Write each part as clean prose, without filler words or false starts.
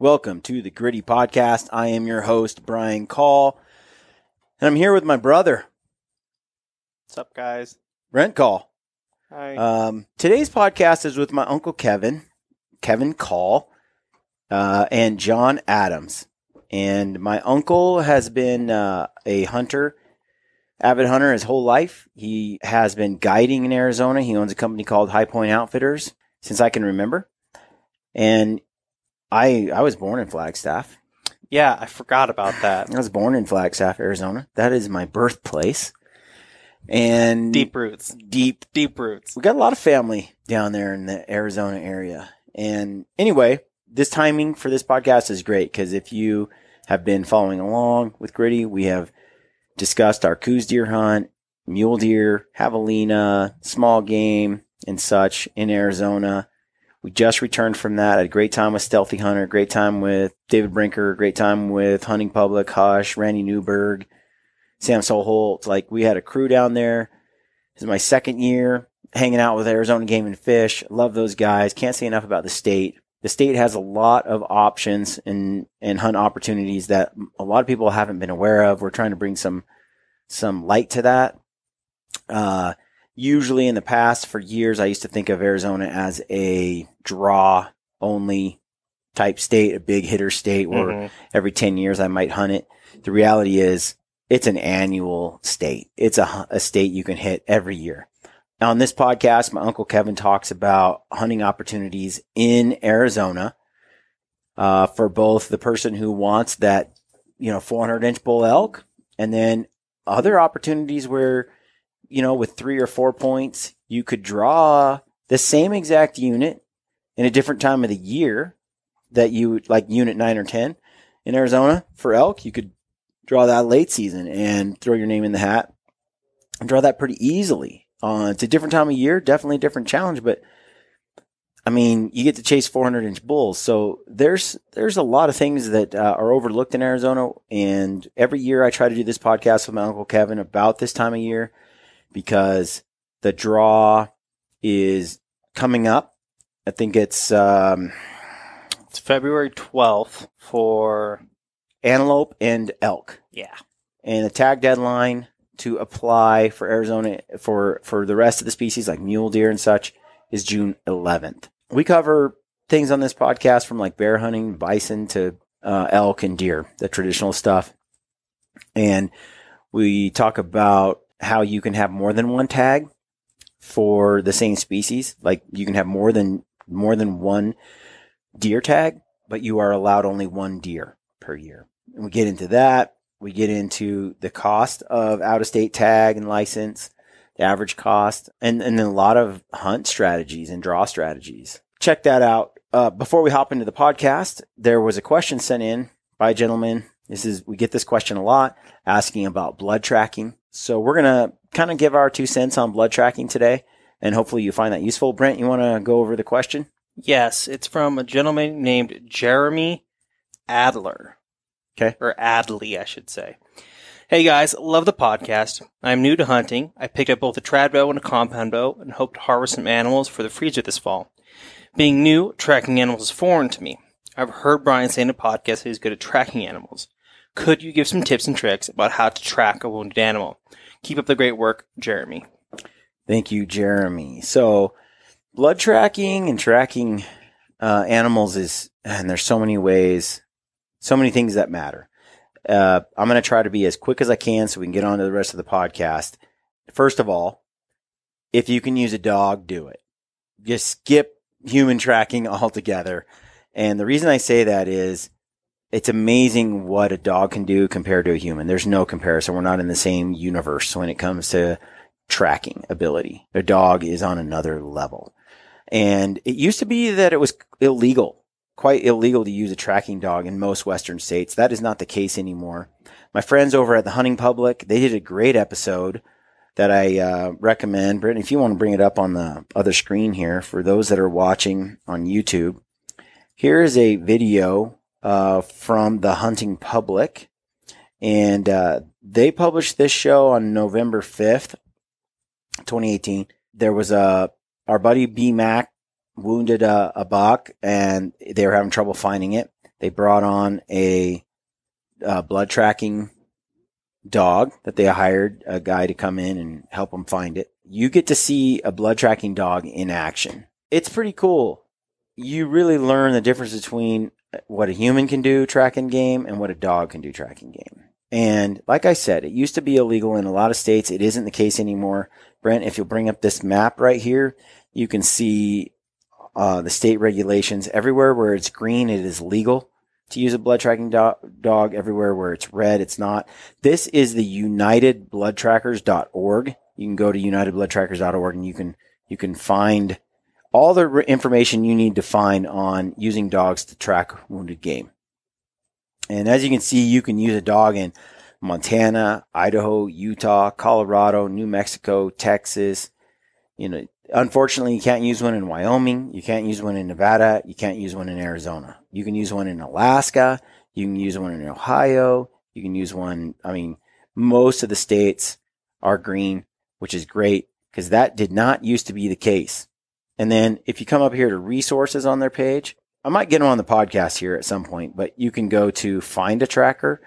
Welcome to the Gritty Podcast. I am your host, Brian Call, and I'm here with my brother. What's up, guys? Brent Call. Hi. Today's podcast is with my uncle Kevin Call, and John Adams. And my uncle has been a hunter, avid hunter his whole life. He has been guiding in Arizona. He owns a company called HIGHPOINT Outfitters since I can remember. And I was born in Flagstaff. Yeah, I forgot about that. I was born in Flagstaff, Arizona. That is my birthplace. And Deep roots. Deep roots. We got a lot of family down there in the Arizona area. And anyway, this timing for this podcast is great because if you have been following along with Gritty, we have discussed our Coues deer hunt, mule deer, javelina, small game, and such in Arizona. We just returned from that. I had a great time with Stealthy Hunter, great time with David Brinker, great time with Hunting Public, Hush, Randy Newberg, Sam Solholt. Like, we had a crew down there. This is my second year hanging out with Arizona Game and Fish. Love those guys. Can't say enough about the state. The state has a lot of options and hunt opportunities that a lot of people haven't been aware of. We're trying to bring some light to that. Usually in the past, for years, I used to think of Arizona as a draw-only type state, a big hitter state where every 10 years I might hunt it. The reality is it's an annual state. It's a state you can hit every year. On this podcast, my Uncle Kevin talks about hunting opportunities in Arizona for both the person who wants that 400-inch bull elk and then other opportunities where with 3 or 4 points, you could draw the same exact unit in a different time of the year that you would, like unit 9 or 10 in Arizona for elk. You could draw that late season and throw your name in the hat and draw that pretty easily. It's a different time of year, definitely a different challenge, but I mean, you get to chase 400-inch bulls. So there's a lot of things that are overlooked in Arizona. And every year I try to do this podcast with my Uncle Kevin about this time of year, because the draw is coming up. I think it's February 12th for antelope and elk. Yeah. And the tag deadline to apply for Arizona for the rest of the species like mule deer and such is June 11th. We cover things on this podcast from like bear hunting, bison to elk and deer, the traditional stuff. And we talk about how you can have more than one tag for the same species. Like you can have more than one deer tag, but you are allowed only one deer per year. And we get into that. We get into the cost of out-of-state tag and license, the average cost, and then a lot of hunt strategies and draw strategies. Check that out. Before we hop into the podcast, there was a question sent in by a gentleman. We get this question a lot, asking about blood tracking. So we're going to kind of give our 2 cents on blood tracking today, and hopefully you find that useful. Brent, you want to go over the question? Yes, it's from a gentleman named Jeremy Adler. Okay. Or Adley, I should say. Hey guys, love the podcast. I'm new to hunting. I picked up both a trad bow and a compound bow and hope to harvest some animals for the freezer this fall. Being new, tracking animals is foreign to me. I've heard Brian say in a podcast that he's good at tracking animals. Could you give some tips and tricks about how to track a wounded animal? Keep up the great work, Jeremy. Thank you, Jeremy. So blood tracking and tracking animals and there's so many ways, so many things that matter. I'm going to try to be as quick as I can so we can get on to the rest of the podcast. First of all, if you can use a dog, do it. Just skip human tracking altogether. And the reason I say that is it's amazing what a dog can do compared to a human. There's no comparison. We're not in the same universe when it comes to tracking ability. A dog is on another level. And it used to be that it was quite illegal to use a tracking dog in most Western states. That is not the case anymore. My friends over at the Hunting Public, they did a great episode that I recommend. Brittany, if you want to bring it up on the other screen here for those that are watching on YouTube, here is a video from the Hunting Public, and they published this show on November 5th, 2018. There was our buddy B Mac wounded a buck, and they were having trouble finding it. They brought on a blood tracking dog that they hired a guy to come in and help them find it. You get to see a blood tracking dog in action. It's pretty cool. You really learn the difference between what a human can do tracking game and what a dog can do tracking game. And like I said, it used to be illegal in a lot of states. It isn't the case anymore. Brent, if you'll bring up this map right here, you can see the state regulations. Everywhere where it's green, it is legal to use a blood tracking dog. Everywhere where it's red, it's not. This is the unitedbloodtrackers.org. You can go to unitedbloodtrackers.org and you can find all the information you need to find on using dogs to track wounded game. And as you can see, you can use a dog in Montana, Idaho, Utah, Colorado, New Mexico, Texas. Unfortunately, you can't use one in Wyoming. You can't use one in Nevada. You can't use one in Arizona. You can use one in Alaska. You can use one in Ohio. You can use one. Most of the states are green, which is great because that did not used to be the case. And then if you come up here to resources on their page, I might get them on the podcast here at some point, but you can go to find a tracker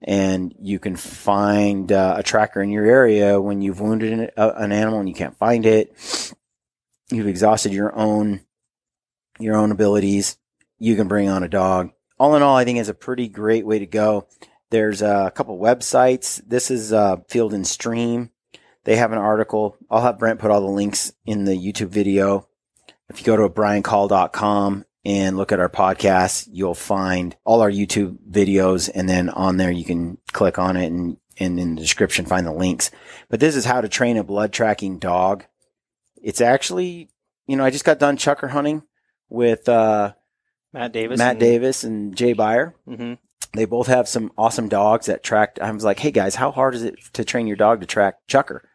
and you can find a tracker in your area when you've wounded an animal and you can't find it. You've exhausted your own abilities. You can bring on a dog. All in all, I think it's a pretty great way to go. There's a couple websites. This is Field and Stream. They have an article. I'll have Brent put all the links in the YouTube video. If you go to briancall.com and look at our podcast, you'll find all our YouTube videos. And then on there, you can click on it and in the description, find the links. But this is how to train a blood tracking dog. It's actually, I just got done chucker hunting with Matt Davis and Jay Beyer. Mm-hmm. They both have some awesome dogs that tracked. I was like, hey guys, how hard is it to train your dog to track chucker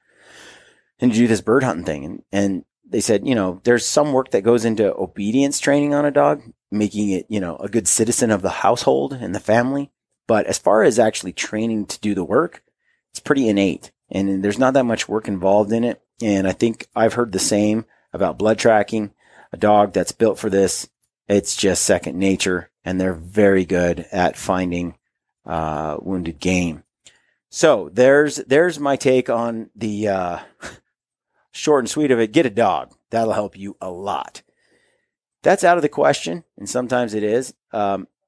and to do this bird hunting thing? And they said, there's some work that goes into obedience training on a dog, making it, a good citizen of the household and the family. But as far as actually training to do the work, it's pretty innate and there's not that much work involved in it. And I think I've heard the same about blood tracking. A dog that's built for this, it's just second nature, and they're very good at finding wounded game. So there's my take on the short and sweet of it. Get a dog. That'll help you a lot. That's out of the question, and sometimes it is.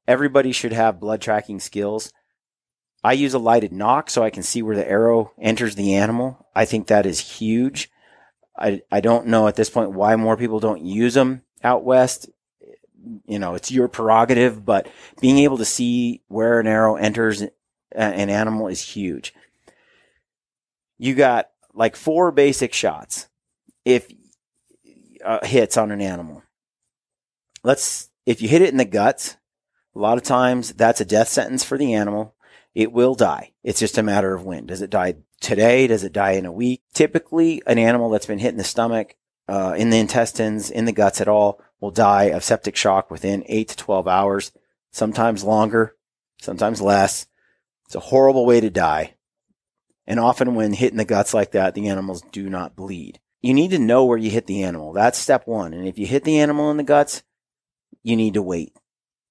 Everybody should have blood tracking skills. I use a lighted knock so I can see where the arrow enters the animal. I think that is huge. I don't know at this point why more people don't use them out west. It's your prerogative, but being able to see where an arrow enters an animal is huge. You got like 4 basic shots if hits on an animal. If you hit it in the guts, a lot of times that's a death sentence for the animal. It will die. It's just a matter of when. Does it die today? Does it die in a week? Typically, an animal that's been hit in the stomach, in the intestines, in the guts at all, will die of septic shock within 8 to 12 hours, sometimes longer, sometimes less. It's a horrible way to die. And often when hit in the guts like that, the animals do not bleed. You need to know where you hit the animal. That's step 1. And if you hit the animal in the guts, you need to wait.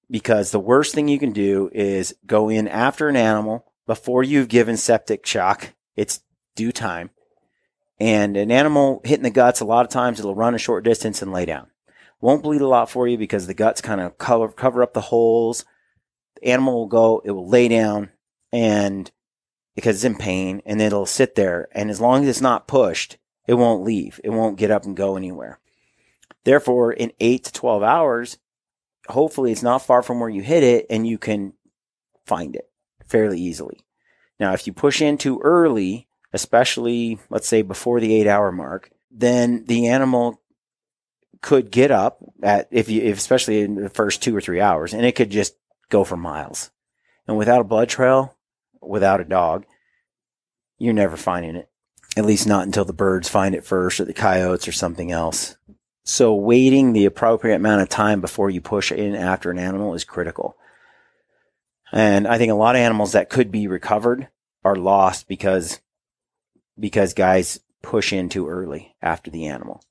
Because the worst thing you can do is go in after an animal before you've given septic shock. It's due time. And an animal hit in the guts, a lot of times it'll run a short distance and lay down. Won't bleed a lot for you because the guts kind of cover up the holes. The animal it will lay down and because it's in pain, and it'll sit there. And as long as it's not pushed, it won't leave. It won't get up and go anywhere. Therefore, in 8 to 12 hours, hopefully it's not far from where you hit it and you can find it fairly easily. Now, if you push in too early, especially, let's say, before the 8-hour mark, then the animal could get up especially in the first 2 or 3 hours, and it could just go for miles. And without a blood trail, without a dog, you're never finding it. At least not until the birds find it first or the coyotes or something else. So waiting the appropriate amount of time before you push in after an animal is critical. And I think a lot of animals that could be recovered are lost because guys push in too early after the animal.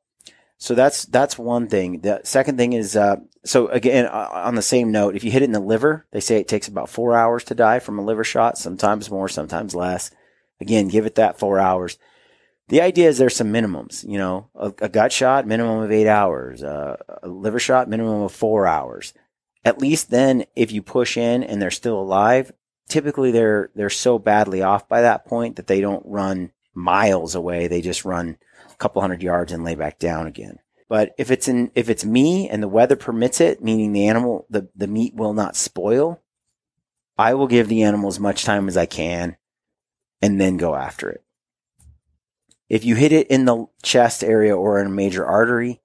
So that's one thing. The second thing is, so again, on the same note, if you hit it in the liver, they say it takes about 4 hours to die from a liver shot, sometimes more, sometimes less. Again, give it that 4 hours. The idea is there's some minimums, you know, a gut shot, minimum of 8 hours, a liver shot, minimum of 4 hours. At least then, if you push in and they're still alive, typically they're so badly off by that point that they don't run miles away. They just run a couple hundred yards and lay back down again. But if it's me and the weather permits it, meaning the animal, the meat will not spoil, I will give the animal as much time as I can and then go after it. If you hit it in the chest area or in a major artery,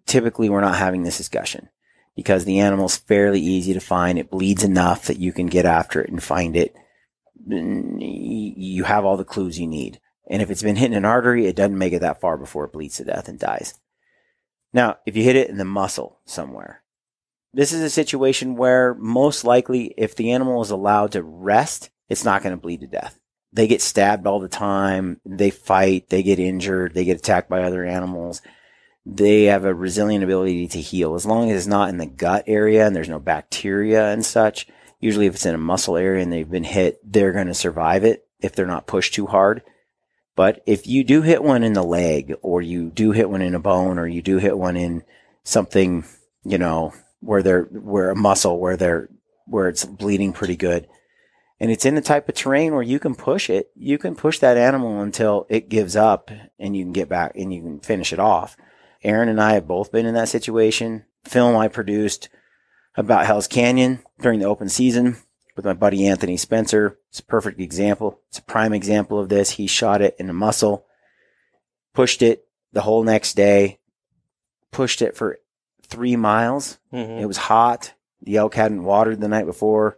typically we're not having this discussion because the animal's fairly easy to find. It bleeds enough that you can get after it and find it. You have all the clues you need. And if it's been hit in an artery, it doesn't make it that far before it bleeds to death and dies. Now, if you hit it in the muscle somewhere, this is a situation where most likely if the animal is allowed to rest, it's not going to bleed to death. They get stabbed all the time. They fight. They get injured. They get attacked by other animals. They have a resilient ability to heal. As long as it's not in the gut area and there's no bacteria and such, usually if it's in a muscle area and they've been hit, they're going to survive it if they're not pushed too hard. But if you do hit one in the leg or you do hit one in a bone or you do hit one in something, you know, where a muscle where it's bleeding pretty good, and it's in the type of terrain where you can push it, you can push that animal until it gives up and you can get back and you can finish it off. Aaron and I have both been in that situation. Film I produced about Hell's Canyon during the open season with my buddy Anthony Spencer. It's a perfect example. It's a prime example of this. He shot it in the muscle, pushed it the whole next day, pushed it for 3 miles. Mm-hmm. It was hot. The elk hadn't watered the night before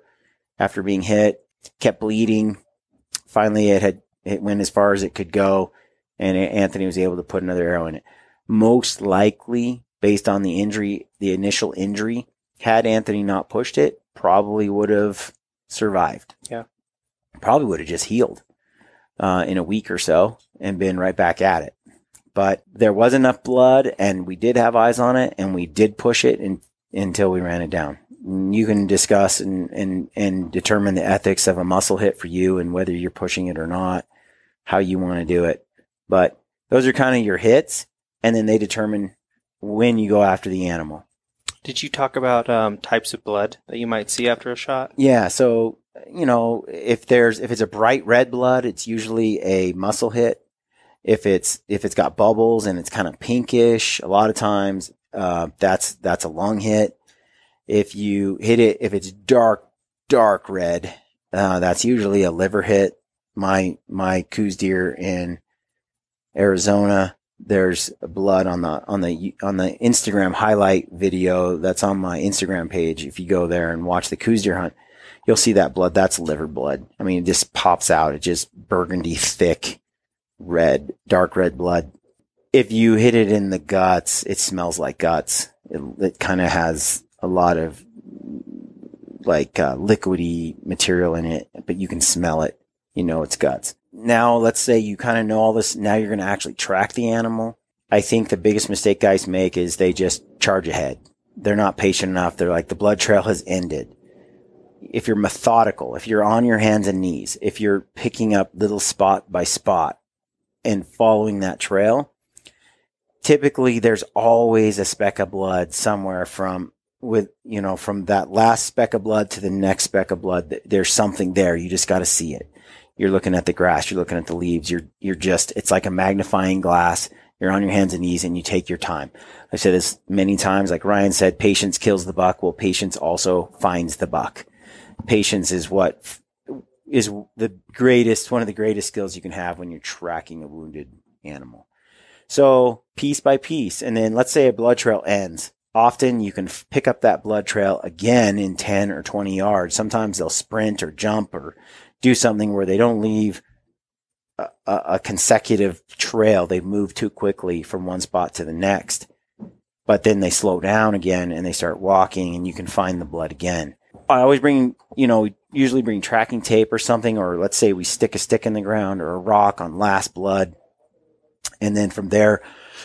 after being hit. Kept bleeding. Finally, it went as far as it could go, and Anthony was able to put another arrow in it. Most likely, based on the injury, the initial injury, had Anthony not pushed it, probably would have survived. Yeah. Probably would have just healed in a week or so and been right back at it. But there was enough blood, and we did have eyes on it, and we did push it until we ran it down. You can discuss and determine the ethics of a muscle hit for you and whether you're pushing it or not, how you want to do it. But those are kind of your hits, and then they determine when you go after the animal. Did you talk about types of blood that you might see after a shot? Yeah, so, you know, if it's a bright red blood, it's usually a muscle hit. If it's got bubbles and it's kind of pinkish, a lot of times that's a lung hit. If you hit it, if it's dark red, that's usually a liver hit. My Coues deer in Arizona, there's blood on the Instagram highlight video that's on my Instagram page. If you go there and watch the Coues deer hunt, you'll see that blood. That's liver blood. I mean, it just pops out. It's just burgundy, thick, red, dark red blood. If you hit it in the guts, it smells like guts. It kind of has a lot of like liquidy material in it, but you can smell it. You know it's guts. Now, let's say you kind of know all this. Now you're going to actually track the animal. I think the biggest mistake guys make is they just charge ahead. They're not patient enough. They're like, the blood trail has ended. If you're methodical, if you're on your hands and knees, if you're picking up little spot by spot and following that trail, typically there's always a speck of blood somewhere from that last speck of blood to the next speck of blood. There's something there. You just got to see it. You're looking at the grass. You're looking at the leaves. It's like a magnifying glass. You're on your hands and knees and you take your time. I've said this many times. Like Ryan said, patience kills the buck. Well, patience also finds the buck. Patience is one of the greatest skills you can have when you're tracking a wounded animal. So piece by piece. And then let's say a blood trail ends. Often you can pick up that blood trail again in 10 or 20 yards. Sometimes they'll sprint or jump or do something where they don't leave a consecutive trail. They move too quickly from one spot to the next, but then they slow down again and they start walking and you can find the blood again. I always usually bring tracking tape or something, or let's say we stick a stick in the ground or a rock on last blood And then from there,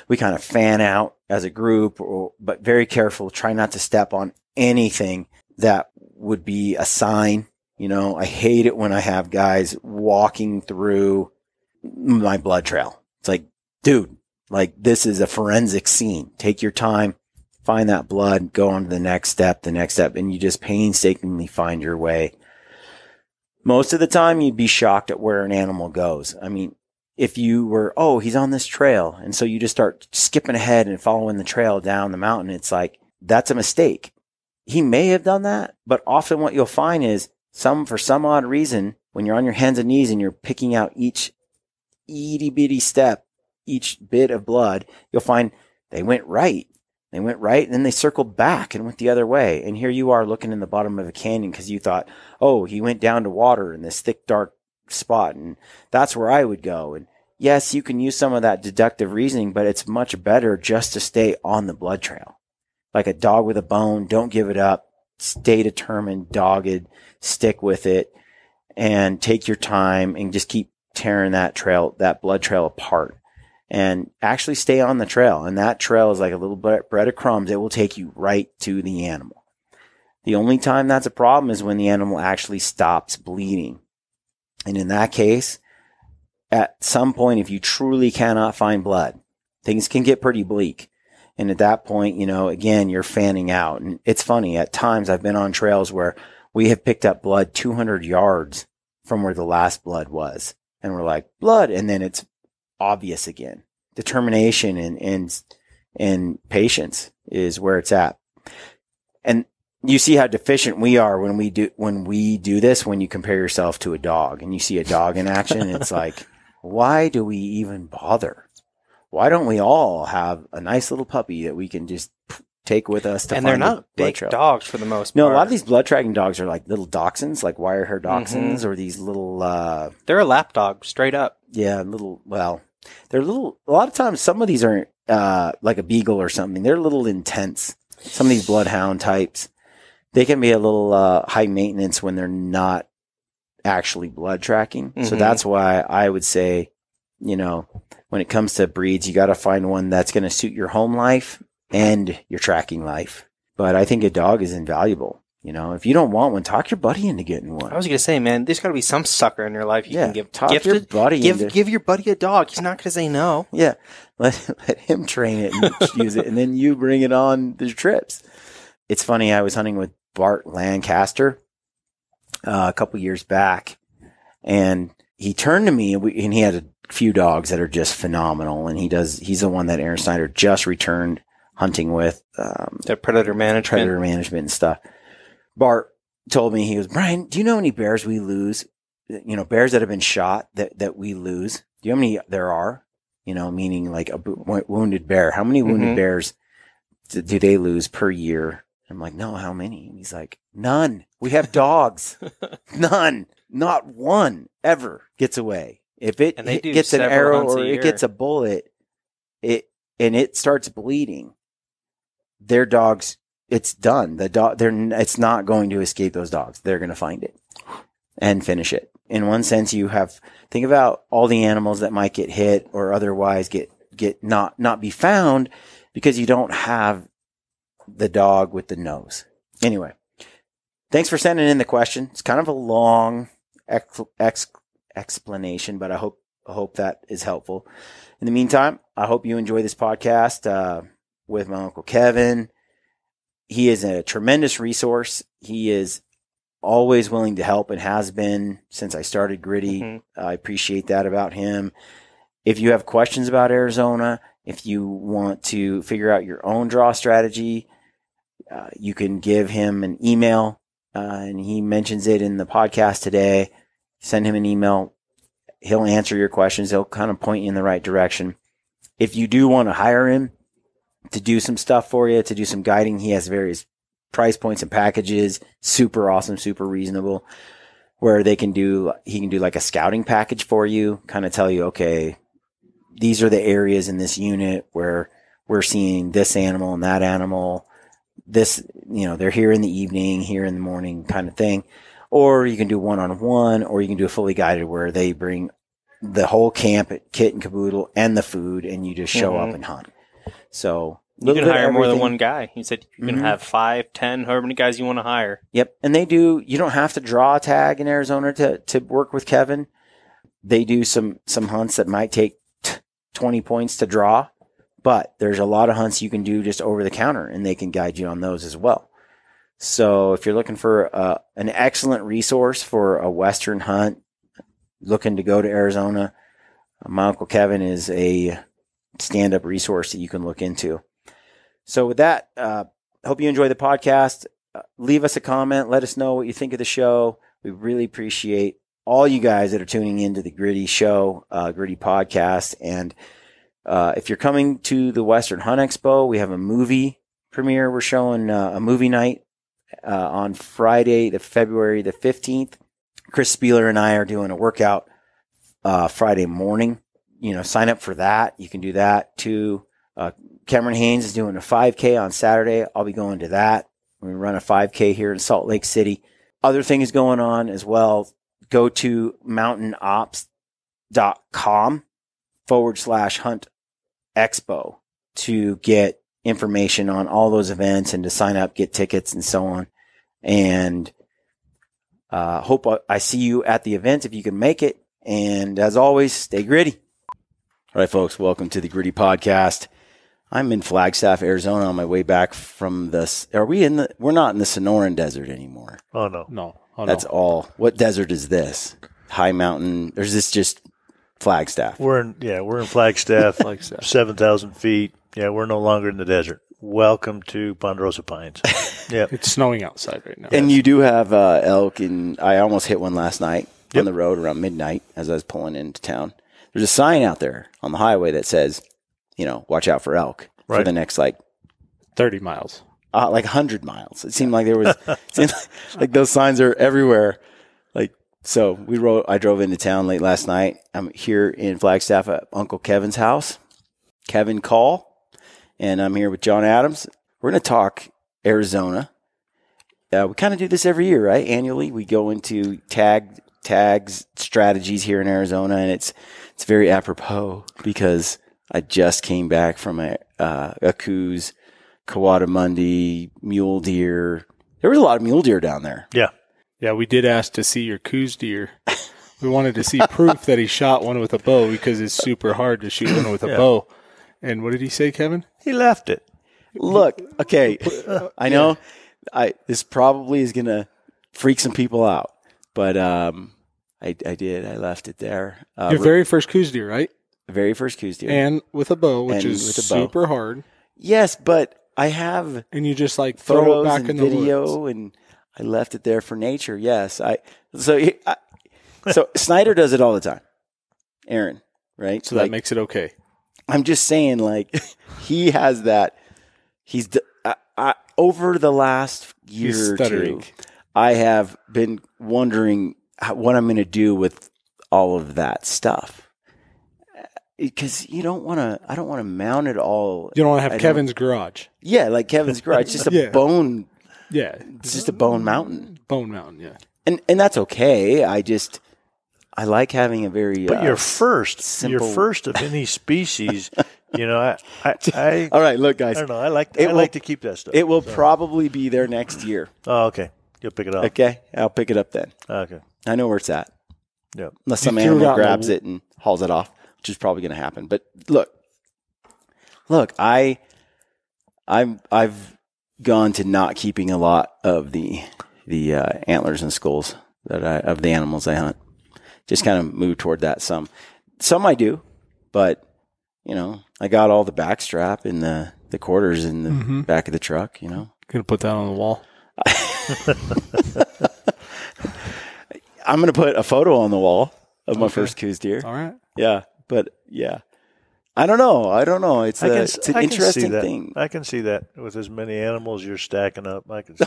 we kind of fan out as a group, but very careful. Try not to step on anything that would be a sign. You know, I hate it when I have guys walking through my blood trail. It's like, dude, like this is a forensic scene. Take your time, find that blood, go on to the next step, and you just painstakingly find your way. Most of the time, you'd be shocked at where an animal goes. I mean, if you were, oh, he's on this trail, and so you just start skipping ahead and following the trail down the mountain, it's like, that's a mistake. He may have done that, but often what you'll find is for some odd reason, when you're on your hands and knees and you're picking out each itty bitty step, each bit of blood, you'll find they went right. They went right, and then they circled back and went the other way. And here you are looking in the bottom of a canyon because you thought, oh, he went down to water in this thick, dark spot, and that's where I would go. And yes, you can use some of that deductive reasoning, but it's much better just to stay on the blood trail. Like a dog with a bone, don't give it up. Stay determined, dogged, stick with it, and take your time and just keep tearing that blood trail apart. And actually stay on the trail. And that trail is like a little bread of crumbs. It will take you right to the animal. The only time that's a problem is when the animal actually stops bleeding. And in that case, at some point, if you truly cannot find blood, things can get pretty bleak. And at that point, you know, again, you're fanning out. And it's funny, at times I've been on trails where we have picked up blood 200 yards from where the last blood was. And we're like, blood. And then it's obvious again. Determination and patience is where it's at. And you see how deficient we are when we do this, when you compare yourself to a dog and you see a dog in action. It's like, why do we even bother? Why don't we all have a nice little puppy that we can just take with us to and find they're not big trail? Dogs for the most part. No, a lot of these blood tracking dogs are like little dachshunds, like wire hair dachshunds, or these little they're a lap dog, straight up. Yeah, they're little. A lot of times, some of these are like a beagle or something. They're a little intense. Some of these bloodhound types, they can be a little high maintenance when they're not actually blood tracking. Mm-hmm. So that's why I would say, you know, when it comes to breeds, you got to find one that's going to suit your home life and your tracking life. But I think a dog is invaluable. You know, if you don't want one, talk your buddy into getting one. I was going to say, man, there's got to be some sucker in your life you can give. Your buddy give your buddy a dog. He's not going to say no. Yeah. Let him train it and use it, and then you bring it on the trips. It's funny, I was hunting with Bart Lancaster a couple years back, and he turned to me, and he had a few dogs that are just phenomenal, and he's the one that Aaron Snyder just returned hunting with. The predator management and stuff. Bart told me, he goes, Brian, do you know how many bears we lose? You know, bears that have been shot that we lose. Do you know how many there are? You know, meaning like a wounded bear. How many wounded bears do they lose per year? I'm like, no, how many? And he's like, none. We have dogs. None. Not one ever gets away. If it gets an arrow or it gets a bullet, it starts bleeding, their dogs, it's done. It's not going to escape those dogs. They're going to find it and finish it. In one sense, think about all the animals that might get hit or otherwise get not be found because you don't have the dog with the nose. Anyway, thanks for sending in the question. It's kind of a long explanation, but I hope that is helpful. In the meantime, I hope you enjoy this podcast with my Uncle Kevin. He is a tremendous resource. He is always willing to help and has been since I started Gritty. Mm-hmm. I appreciate that about him. If you have questions about Arizona, if you want to figure out your own draw strategy, you can give him an email, and he mentions it in the podcast today. Send him an email. He'll answer your questions. He'll kind of point you in the right direction. If you do want to hire him to do some stuff for you, to do some guiding, he has various price points and packages. Super awesome, super reasonable, where he can do like a scouting package for you, kind of tell you, okay, these are the areas in this unit where we're seeing this animal and that animal. This, they're here in the evening, here in the morning kind of thing. Or you can do one-on-one, or you can do a fully guided where they bring, the whole camp kit and caboodle and the food, and you just show up and hunt. So you can hire more than one guy. He said you can have 5, 10, however many guys you want to hire. Yep. And you don't have to draw a tag in Arizona to work with Kevin. They do some hunts that might take 20 points to draw, but there's a lot of hunts you can do just over the counter, and they can guide you on those as well. So if you're looking for an excellent resource for a Western hunt, looking to go to Arizona, my Uncle Kevin is a stand-up resource that you can look into. So with that, hope you enjoy the podcast. Leave us a comment. Let us know what you think of the show. We really appreciate all you guys that are tuning into the Gritty Show, Gritty Podcast. And if you're coming to the Western Hunt Expo, we have a movie premiere. We're showing a movie night on Friday, February the 15th. Chris Spieler and I are doing a workout Friday morning. Sign up for that. You can do that too. Cameron Haynes is doing a 5K on Saturday. I'll be going to that. We run a 5K here in Salt Lake City. Other things going on as well. Go to mountainops.com/hunt expo to get information on all those events and to sign up, get tickets and so on. And hope I see you at the event if you can make it. And as always, stay gritty. All right, folks, welcome to the Gritty Podcast. I'm in Flagstaff, Arizona on my way back from we're not in the Sonoran Desert anymore. Oh, no. No. That's all. What desert is this? High mountain? Or is this just Flagstaff? We're in Flagstaff, 7,000 feet. Yeah, we're no longer in the desert. Welcome to Ponderosa Pines. Yeah. It's snowing outside right now. And you do have elk, and I almost hit one last night on the road around midnight as I was pulling into town. There's a sign out there on the highway that says, watch out for elk for the next 30 miles. 100 miles. It seemed like there was, like those signs are everywhere. So I drove into town late last night. I'm here in Flagstaff at Uncle Kevin's house, Kevin Call, and I'm here with John Adams. We're going to talk Arizona. We kind of do this every year, right? Annually, we go into tags strategies here in Arizona, and it's very apropos because I just came back from a Coos, Coatimundi, mule deer. There was a lot of mule deer down there. Yeah. Yeah, we did ask to see your Coos deer. We wanted to see proof that he shot one with a bow because it's super hard to shoot one with a bow. And what did he say, Kevin? He left it. Look, okay, I know this probably is going to freak some people out, but I did. I left it there. Your very first Coos deer, right? Very first Coos deer. And with a bow, which is super hard. Yes, but I have and you just throw photos it back and in the video, woods. And I left it there for nature. Yes, so Snyder does it all the time. Aaron, right? So that makes it okay. I'm just saying, he has that. He's over the last year or two. I have been wondering what I'm going to do with all of that stuff. Because I don't want to mount it all. You don't want to have Kevin's garage. Yeah, like Kevin's garage. It's just a bone. Yeah. It's just a bone mountain. Bone mountain, yeah. And that's okay. I like having a very But you're first of any species. I all right, look, guys. I don't know. I like to keep that stuff. It will probably be there next year. Oh, okay. You'll pick it up. Okay, I'll pick it up then. Okay. I know where it's at. Yeah. Unless some animal grabs it and hauls it off, which is probably going to happen. But look, I've gone to not keeping a lot of the antlers and skulls of the animals I hunt. Just kind of move toward that. Some I do, but I got all the back strap and the quarters in the back of the truck. Gonna put that on the wall. I'm gonna put a photo on the wall of my first Coos deer. All right. Yeah, but yeah, I don't know. It's an interesting thing. I can see that with as many animals you're stacking up. I can see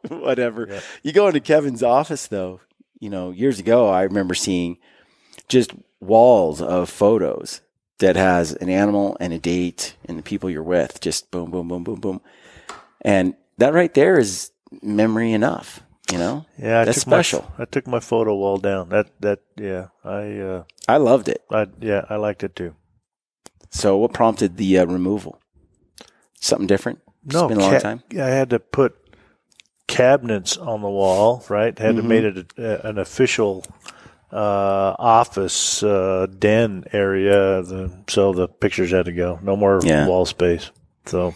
whatever. Yeah. You go into Kevin's office though. Years ago, I remember seeing just walls of photos that has an animal and a date and the people you're with. Just boom, boom, boom, boom, boom, and that right there is memory enough. Yeah, that's special. I took my photo wall down. I loved it. I liked it too. So what prompted the removal? Something different? No, it's been a long time. I had to put cabinets on the wall, right? Had to make it an official office den area. So the pictures had to go. No more wall space. So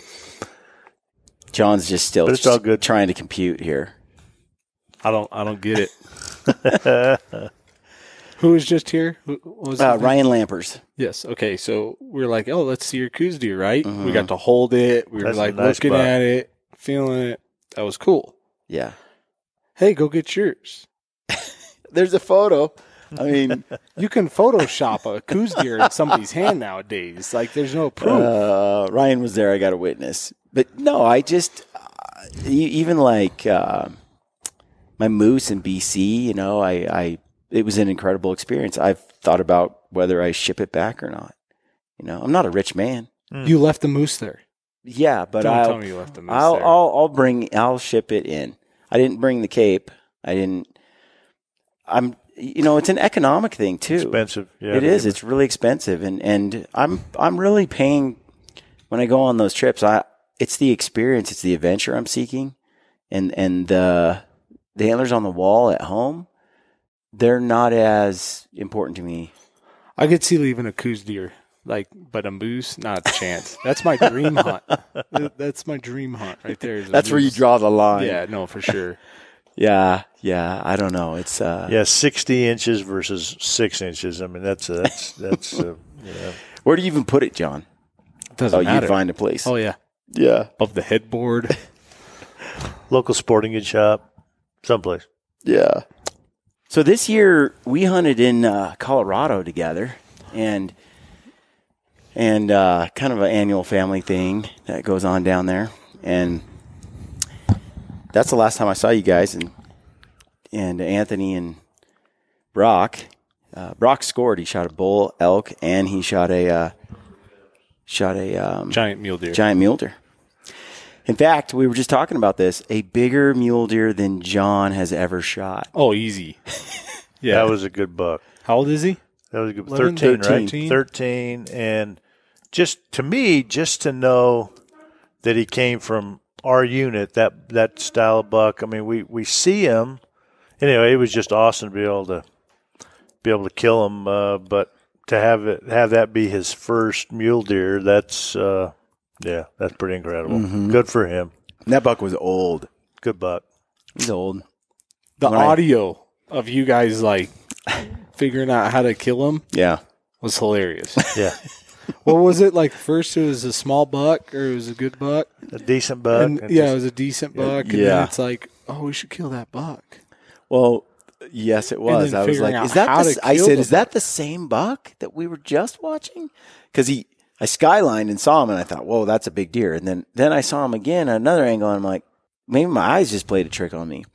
John's just still but it's all good. Trying to compute here. I don't get it. Who was just here? What was Ryan Lampers. Yes. Okay. So we're like, oh, let's see your coos deer, right? We got to hold it. We were That's like a nice looking buck. at it, feeling it. That was cool. Yeah. Hey, go get yours. There's a photo. I mean, You can Photoshop a coos deer in somebody's hand nowadays. Like, there's no proof. Ryan was there. I got a witness. But no, I just, even like my moose in BC, it was an incredible experience. I've thought about whether I ship it back or not. I'm not a rich man. You left the moose there. Yeah, but Don't tell I'll me you left the moose there. I'll ship it in. I didn't bring the cape. It's an economic thing too. Expensive. Yeah, it is. It's really expensive, and I'm really paying when I go on those trips. It's the experience, it's the adventure I'm seeking, and the antlers on the wall at home, they're not as important to me. I could see leaving a coos deer, but a moose, not a chance. That's my dream hunt. That's my dream hunt right there. Is a That's where you moose. draw the line. Yeah, no, for sure. Yeah. I don't know. It's 60 inches versus 6 inches. I mean, that's Where do you even put it, John? Doesn't matter. You'd find a place. Oh yeah, Yeah. above the headboard. local sporting goods shop, someplace. Yeah. So this year we hunted in Colorado together, and kind of an annual family thing that goes on down there, and that's the last time I saw you guys, and Anthony and Brock. Brock scored. He shot a bull elk, and he shot a Giant mule deer. Giant mule deer. In fact, we were just talking about this. A bigger mule deer than John has ever shot. Oh, easy. Yeah. That was a good buck. How old is he? That was a good 11, 13, right? 13. 13. And just to know that he came from our unit, that style of buck. I mean, we see him. Anyway, it was just awesome to be able to kill him. But to have that be his first mule deer, that's pretty incredible. Mm-hmm. Good for him. That buck was old. Good buck. He's old. The audio of you guys figuring out how to kill him was hilarious. Yeah. What was it like? First, it was a small buck, or it was a good buck. A decent buck. And, it was a decent buck. And Yeah. then it's like, oh, we should kill that buck. Well, yes, it was. then I was figuring like, out is that how the, to I kill said, the is that the same buck that we were just watching? Because I skylined and saw him, and I thought, whoa, that's a big deer. And then I saw him again at another angle, and I'm like, maybe my eyes just played a trick on me.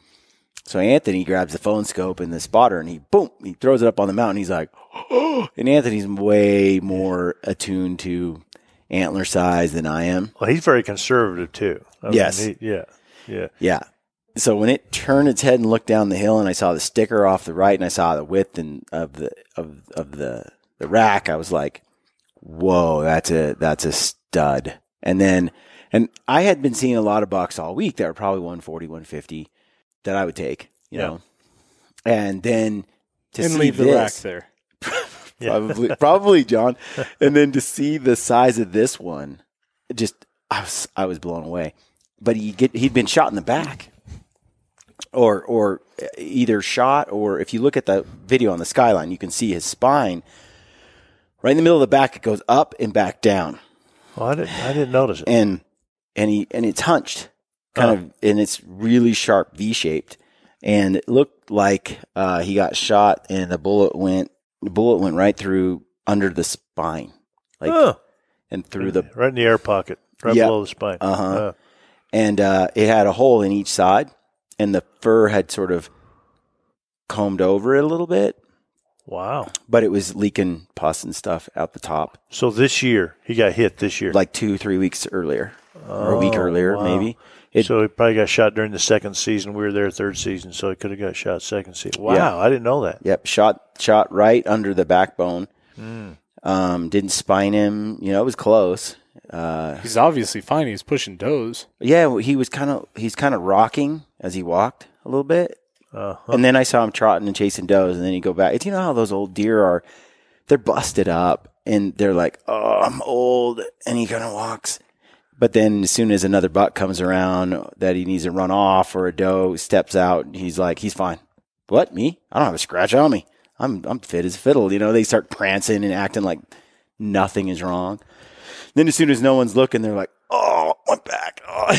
So Anthony grabs the phone scope and the spotter, and he throws it up on the mountain. He's like, oh, and Anthony's way more attuned to antler size than I am. Well, he's very conservative too. Yes. Yeah. So when it turned its head and looked down the hill, and I saw the sticker off the right, and I saw the width of the rack, I was like, whoa, that's a stud. And I had been seeing a lot of bucks all week that were probably 140, 150 that I would take, you know, and then to see leave the rack there. Probably, John. And then to see the size of this one, I was blown away. But he'd been shot in the back, or either shot, or if you look at the video on the skyline, you can see his spine right in the middle of the back. It goes up and back down. Well, I didn't notice it. And it's hunched, and it's really sharp V-shaped, and it looked like he got shot, and the bullet went right through under the spine, and through right in the air pocket, below the spine. And it had a hole in each side, and the fur had sort of combed over it a little bit. Wow. But it was leaking pus and stuff out the top. So this year, he got hit this year? Like 2-3 weeks earlier, or a week earlier, maybe. So he probably got shot during the second season. We were there third season, so he could have got shot second season. Wow, Yeah. I didn't know that. Yep, shot right under the backbone. Didn't spine him. It was close. He's obviously fine. He's pushing does. Yeah, he's kind of rocking as he walked a little bit. And then I saw him trotting and chasing does, and then he go back. It's, how those old deer are. They're busted up, and they're like, oh, I'm old, and he kind of walks. But then as soon as another buck comes around that he needs to run off or a doe steps out, he's like, he's fine. What, me? I don't have a scratch on me. I'm fit as a fiddle. They start prancing and acting like nothing is wrong. Then as soon as no one's looking, they're like, oh, my back. Oh.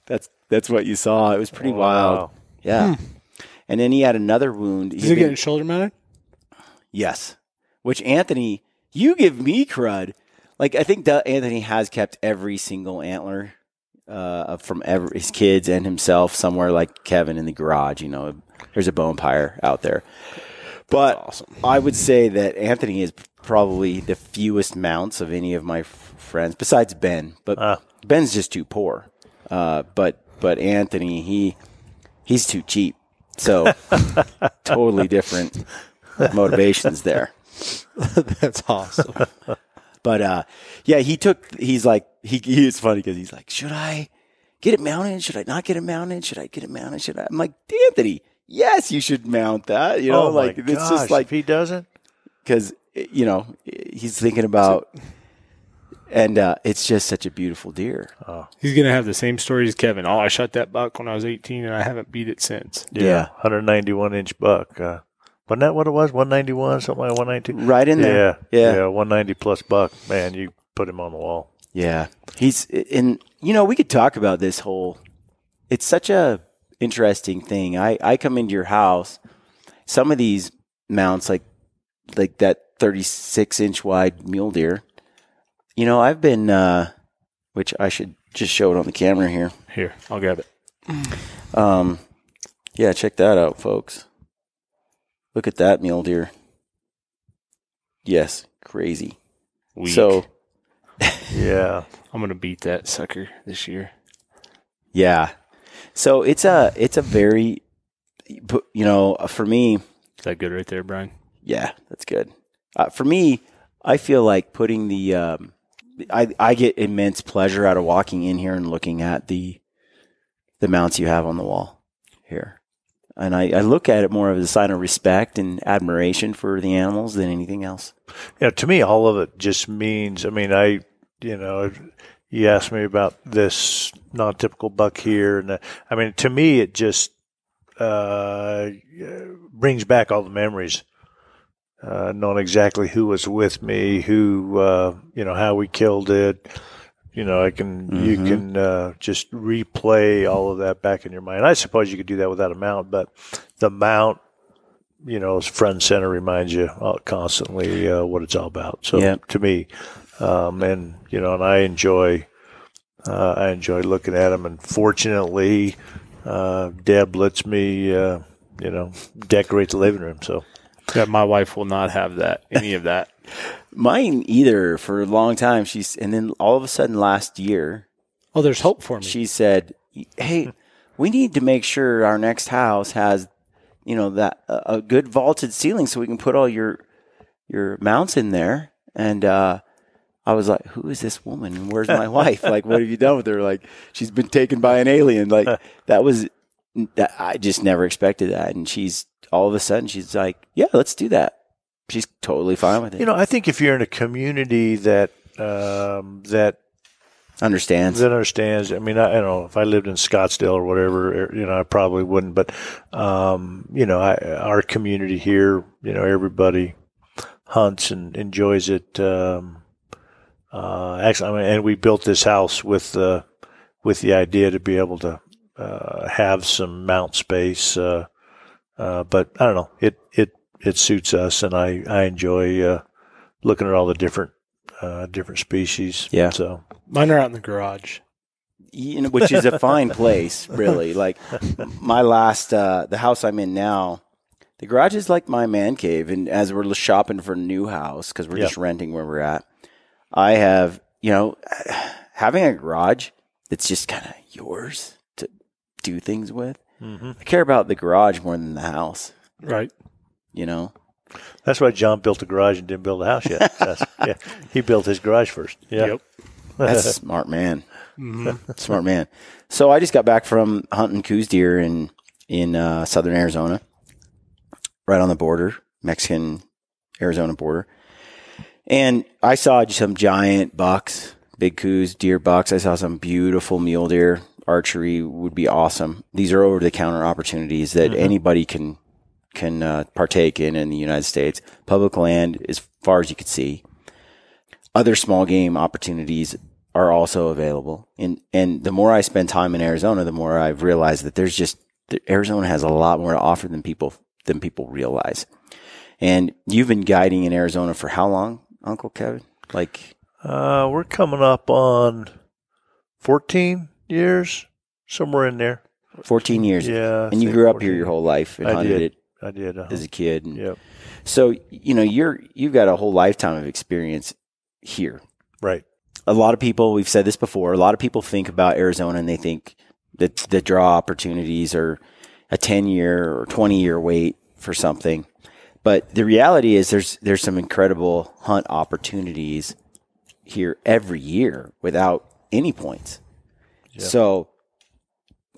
That's what you saw. It was pretty wild. Yeah. And then he had another wound. Is he getting shoulder mounted? Yes. Which Anthony, you give me crud. Like, I think Anthony has kept every single antler from his kids and himself somewhere, like Kevin in the garage. There's a bow empire out there. But awesome. I would say that Anthony is probably the fewest mounts of any of my friends, besides Ben. But Ben's just too poor. But Anthony, he's too cheap. So totally different motivations there. That's awesome. But yeah, it's funny because he's like, should I get it mounted? Should I not get it mounted? Should I get it mounted? I'm like, Anthony, yes, you should mount that. Oh my it's gosh, just like, if he doesn't, because he's thinking about, and it's just such a beautiful deer. Oh. He's gonna have the same story as Kevin. Oh, I shot that buck when I was 18, and I haven't beat it since. Yeah. 191-inch buck. Wasn't that what it was? 191, something like 192? Right in there. Yeah, 190-plus buck. Man, you put him on the wall. Yeah. He's in, we could talk about this whole, it's such a interesting thing. I come into your house, some of these mounts, like that 36-inch wide mule deer, I've been, which I should just show it on the camera here. Here, I'll grab it. Yeah, check that out, folks. Look at that mule deer. Yes, crazy. Weak. So, yeah, I'm gonna beat that sucker this year. Yeah. So it's a very, for me. Is that good right there, Brian? Yeah, that's good. For me, I feel like putting the, I get immense pleasure out of walking in here and looking at the mounts you have on the wall here. And I look at it more as a sign of respect and admiration for the animals than anything else. To me, all of it just means, you asked me about this non-typical buck here. And to me, it just brings back all the memories. Knowing exactly who was with me, who, how we killed it. You can just replay all of that back in your mind. I suppose you could do that without a mount, but the mount, is front and center, reminds you constantly what it's all about. So to me, and I enjoy looking at them. And fortunately, Deb lets me, decorate the living room. So. Yeah, my wife will not have any of that. Mine either for a long time. And then all of a sudden last year. Oh, there's hope for me. She said, hey, we need to make sure our next house has, that a good vaulted ceiling so we can put all your mounts in there. And I was like, who is this woman? And where's my wife? Like, what have you done with her? Like, she's been taken by an alien. Like, I just never expected that. And all of a sudden, she's like, yeah, let's do that. She's totally fine with it. I think if you're in a community that understands. I don't know, if I lived in Scottsdale or whatever, I probably wouldn't. But, our community here, everybody hunts and enjoys it. Actually, and we built this house with the idea to be able to have some mount space. But I don't know, it suits us, and I enjoy looking at all the different species. Yeah. So mine are out in the garage, which is a fine place, really. Like my last, the house I'm in now, the garage is like my man cave. And as we're shopping for a new house, because we're just renting where we're at, I have, having a garage that's just kind of yours do things with. Mm-hmm. I care about the garage more than the house. Right. You know? That's why John built a garage and didn't build a house yet. Yeah, he built his garage first. Yeah. Yep. That's a smart man. Smart man. So I just got back from hunting coos deer in southern Arizona, right on the border, Mexican-Arizona border. And I saw some giant bucks, big coos, deer bucks. I saw some beautiful mule deer. Archery would be awesome. These are over-the-counter opportunities that anybody can partake in the United States. Public land as far as you could see. Other small game opportunities are also available. And the more I spend time in Arizona, the more I've realized that Arizona has a lot more to offer than people realize. And you've been guiding in Arizona for how long, Uncle Kevin? We're coming up on 14 years, somewhere in there. 14 years. Yeah. And you grew up here your whole life and hunted it. I did. As a kid. And yep. So, you've got a whole lifetime of experience here. Right. A lot of people, we've said this before, a lot of people think about Arizona and they think that the draw opportunities are a 10-year or 20-year wait for something. But the reality is there's some incredible hunt opportunities here every year without any points. Yep. So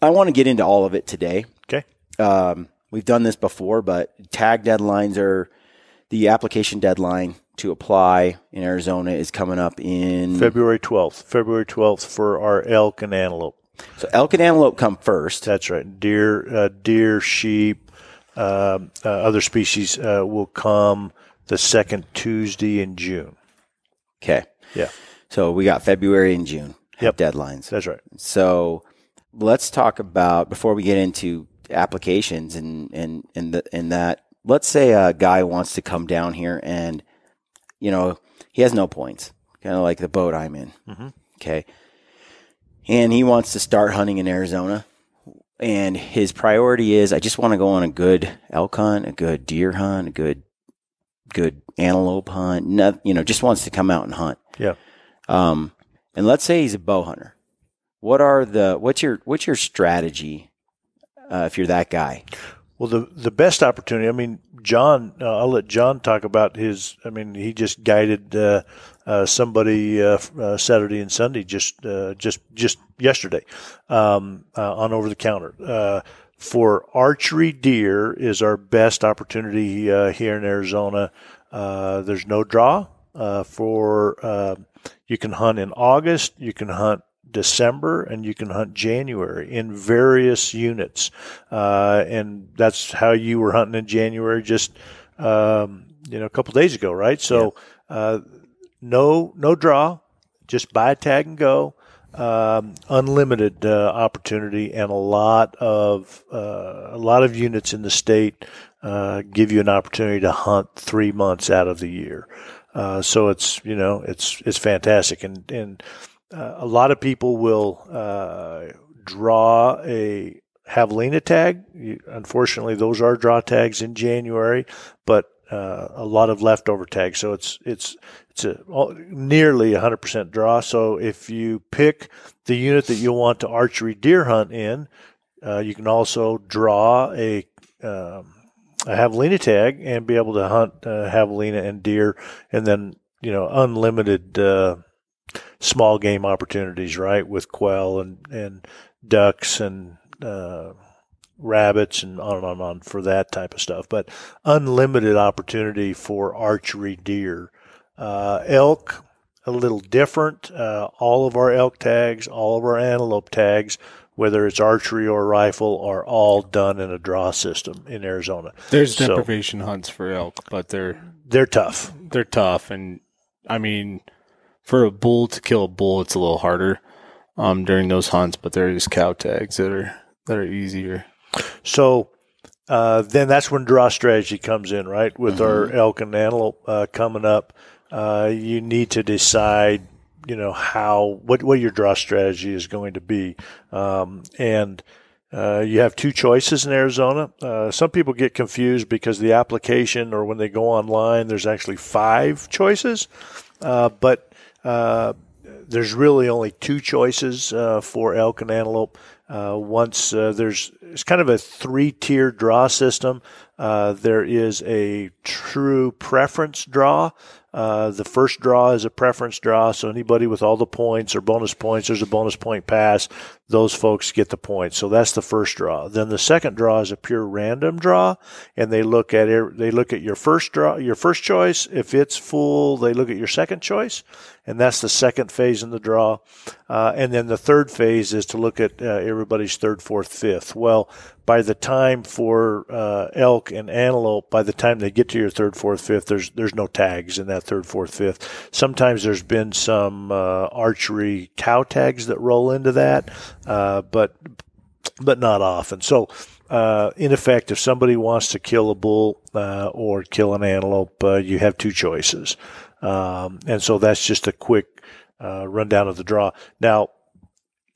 I want to get into all of it today. Okay. We've done this before, but tag deadlines are the application deadline to apply in Arizona is coming up in February 12th. February 12th for our elk and antelope. So elk and antelope come first. That's right. Deer, sheep, other species will come the second Tuesday in June. Okay. Yeah. So we got February and June deadlines. That's right. So let's talk about, before we get into applications and that, let's say a guy wants to come down here and, he has no points, kind of like the boat I'm in. Mm-hmm. Okay. And he wants to start hunting in Arizona. And his priority is, I just want to go on a good elk hunt, a good deer hunt, a good antelope hunt. Just wants to come out and hunt. Yeah. And let's say he's a bow hunter. What's your strategy if you're that guy? Well, the best opportunity, I mean, John, I'll let John talk about his, he just guided somebody Saturday and Sunday just yesterday on over the counter. For archery deer is our best opportunity here in Arizona. There's no draw you can hunt in August, you can hunt December, and you can hunt January in various units. And that's how you were hunting in January just, a couple days ago, right? So, no draw, just buy a tag and go. Unlimited opportunity, and a lot of units in the state give you an opportunity to hunt 3 months out of the year. So it's fantastic, and a lot of people will draw a javelina tag. Unfortunately, those are draw tags in January, but a lot of leftover tags. So it's nearly 100% draw. So if you pick the unit that you want to archery deer hunt in, you can also draw a javelina tag and be able to hunt javelina and deer, and then unlimited small game opportunities, right, with quail and ducks and rabbits and on for that type of stuff. But unlimited opportunity for archery deer. Elk, a little different. All of our elk tags, all of our antelope tags, whether it's archery or rifle, are all done in a draw system in Arizona. There's deprivation hunts for elk, but they're tough. They're tough, and for a bull to kill a bull, it's a little harder during those hunts. But there is cow tags that are easier. So then that's when draw strategy comes in, right? With our elk and antelope coming up, you need to decide, what your draw strategy is going to be. And you have two choices in Arizona. Some people get confused because the application, or when they go online, there's actually 5 choices. But there's really only 2 choices for elk and antelope. Once it's kind of a 3-tier draw system. There is a true preference draw. The first draw is a preference draw, so anybody with all the points or bonus points, there's a bonus point pass. Those folks get the points. So that's the first draw. Then the second draw is a pure random draw, and they look at your first draw, your first choice. If it's full, they look at your second choice, and that's the second phase in the draw. And then the third phase is to look at everybody's third, fourth, fifth. Well, by the time for elk and antelope, by the time they get to your third, fourth, fifth, there's no tags in that third, fourth, fifth. Sometimes there's been some archery cow tags that roll into that, but not often. So, in effect, if somebody wants to kill a bull or kill an antelope, you have two choices. And so that's just a quick rundown of the draw. Now,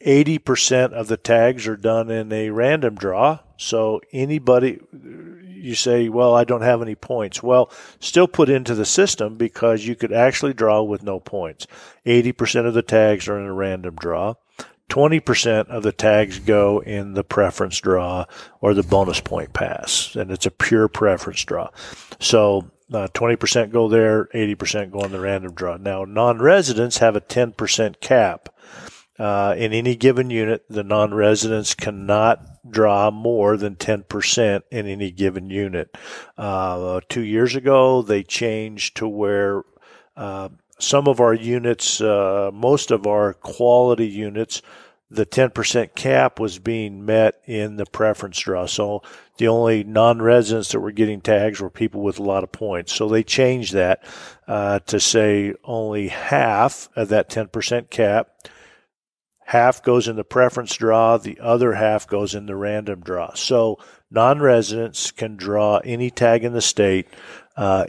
80% of the tags are done in a random draw. So anybody, you say, well, I don't have any points. Well, still put into the system because you could actually draw with no points. 80% of the tags are in a random draw. 20% of the tags go in the preference draw or the bonus point pass, and it's a pure preference draw. So 20% go there, 80% go in the random draw. Now, non-residents have a 10% cap. In any given unit, the non-residents cannot draw more than 10% in any given unit. 2 years ago, they changed to where some of our units, most of our quality units, the 10% cap was being met in the preference draw. So the only non-residents that were getting tags were people with a lot of points. So they changed that to say only half of that 10% cap. Half goes in the preference draw, the other half goes in the random draw. So non-residents can draw any tag in the state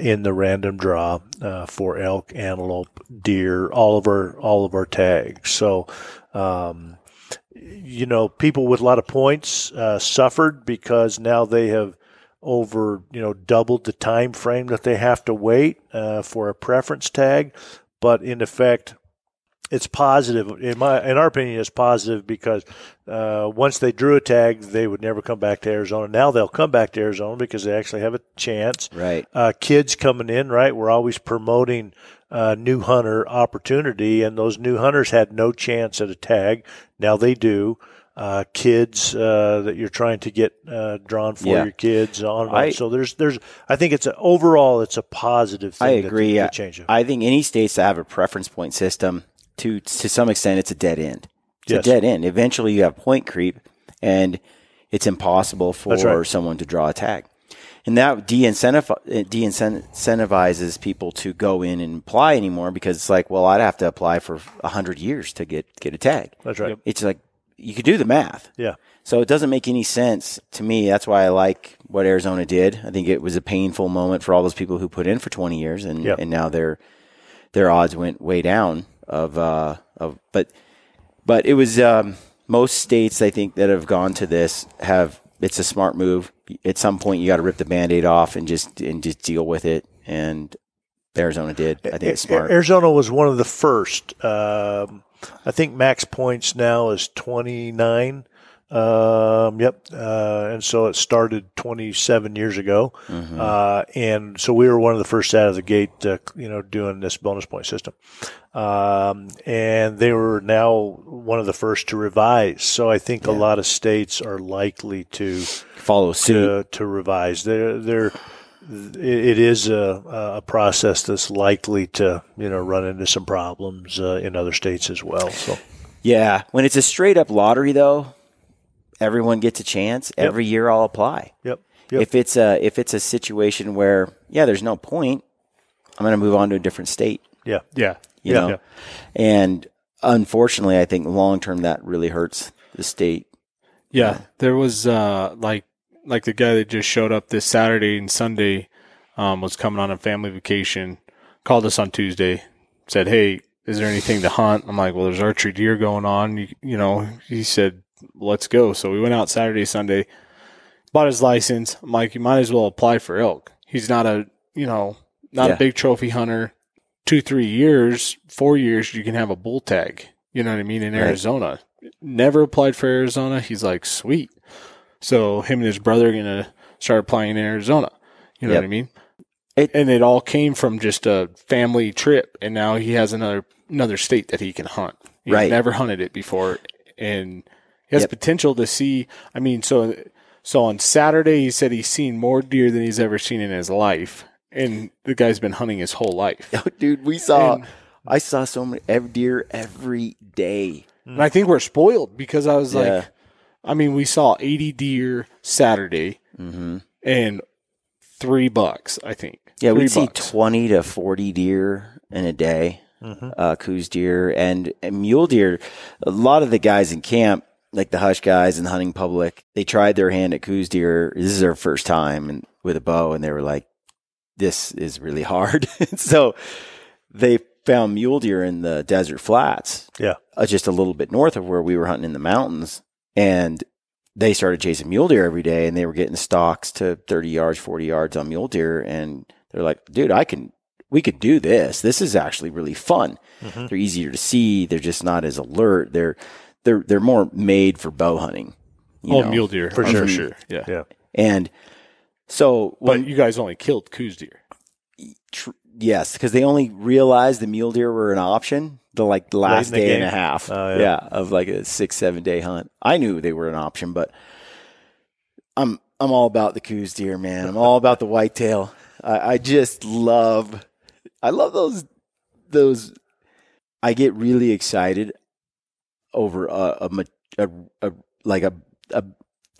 in the random draw for elk, antelope, deer, all of our tags. So, people with a lot of points suffered because now they have doubled the time frame that they have to wait for a preference tag. But in effect, it's positive. In our opinion, it's positive because once they drew a tag, they would never come back to Arizona. Now they'll come back to Arizona because they actually have a chance. Right. Kids coming in, right? We're always promoting new hunter opportunity, and those new hunters had no chance at a tag. Now they do. Kids that you're trying to get drawn for your kids on and on. So there's I think overall it's a positive thing. I agree. That change it. I think any states that have a preference point system, to some extent, it's a dead end. It's a dead end. Eventually, you have point creep, and it's impossible for someone to draw a tag. And that de-incentivizes people to go in and apply anymore because it's like, well, I'd have to apply for 100 years to get a tag. That's right. It's like you could do the math. Yeah. So it doesn't make any sense to me. That's why I like what Arizona did. I think it was a painful moment for all those people who put in for 20 years, and now their odds went way down. But it was most states I think that have gone to this it's a smart move. At some point you got to rip the Band-Aid off and just deal with it, and Arizona did. I think it's smart. Arizona was one of the first. I think max points now is 29. And so it started 27 years ago. Mm-hmm. And so we were one of the first out of the gate, doing this bonus point system. And they were now one of the first to revise. So I think a lot of states are likely to follow suit to revise. It is a process that's likely to, run into some problems in other states as well. So, yeah, when it's a straight up lottery though, everyone gets a chance. Every year I'll apply. Yep. If it's a situation where there's no point, I'm going to move on to a different state. Yeah. You know? And unfortunately, I think long term that really hurts the state. Yeah, there was like the guy that just showed up this Saturday and Sunday was coming on a family vacation. Called us on Tuesday, said, "Hey, is there anything to hunt?" I'm like, "Well, there's archery deer going on." He said, "Let's go." So we went out Saturday, Sunday, bought his license. I'm like, "You might as well apply for elk." He's not a big trophy hunter. 2-3 years, 4 years, you can have a bull tag. You know what I mean? In Arizona, never applied for Arizona. He's like, sweet. So him and his brother are going to start applying in Arizona. You know what I mean? And it all came from just a family trip, and now he has another state that he can hunt. He's never hunted it before, and he has potential to see. I mean, so on Saturday he said he's seen more deer than he's ever seen in his life, and the guy's been hunting his whole life. Oh, dude, I saw so many deer every day. And I think we're spoiled because I was like, I mean, we saw 80 deer Saturday and 3 bucks, I think. Yeah, we'd see 20 to 40 deer in a day, coos deer and mule deer. A lot of the guys in camp, like the hush guys and the hunting public, they tried their hand at coos deer. This is their first time and with a bow, and they were like, this is really hard. So they found mule deer in the desert flats, just a little bit north of where we were hunting in the mountains, and they started chasing mule deer every day, and they were getting stalks to 30 yards, 40 yards on mule deer, and they're like, dude, we could do this. This is actually really fun. They're easier to see. They're just not as alert. They're more made for bow hunting. Mule deer. For sure. Yeah. And so, but you guys only killed coos deer. Yes, because they only realized the mule deer were an option the last day and a half. Of like a 6-7 day hunt. I knew they were an option, but I'm all about the coos deer, man. I'm all about the whitetail. I love those. I get really excited over a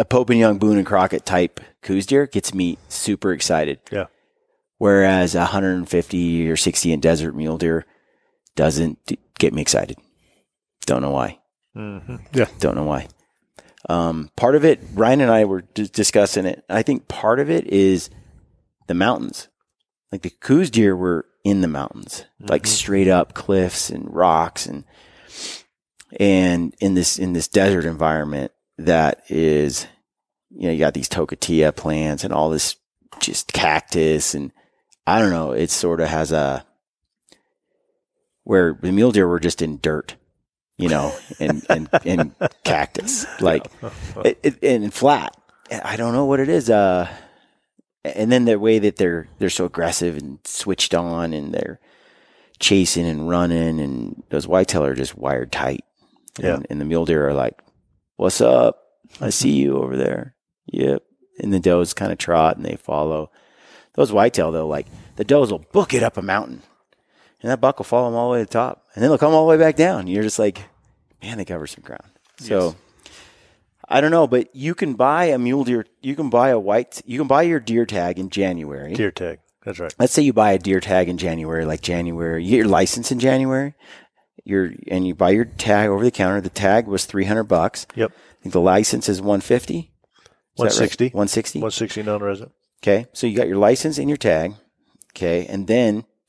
Pope and Young, Boone and Crockett type coos deer. Gets me super excited. Yeah. Whereas 150 or 60 in desert mule deer doesn't get me excited. Don't know why. Yeah. Don't know why. Part of it, Ryan and I were discussing it. I think part of it is the mountains. Like the coos deer were in the mountains, like straight up cliffs and rocks and in this desert environment that is, you got these tocatilla plants and all this just cactus, and I don't know, it sort of has where the mule deer were just in dirt, and cactus, like and flat. I don't know what it is. And then the way that they're so aggressive and switched on, and they're chasing and running, and those whitetail are just wired tight. Yeah. And the mule deer are like, "What's up? I see you over there." Yep. And the does kind of trot and they follow. Those whitetail though, like the does will book it up a mountain, and that buck will follow them all the way to the top, and then they'll come all the way back down. You're just like, man, they cover some ground. So I don't know, but you can buy a mule deer. You can buy your deer tag in January. Deer tag. That's right. Let's say you buy a deer tag in January, you get your license in January. And you buy your tag over the counter. The tag was $300. Yep. I think the license is $150. 160. Right? 160. 160 non-resident. Okay. So you got your license and your tag. Okay. And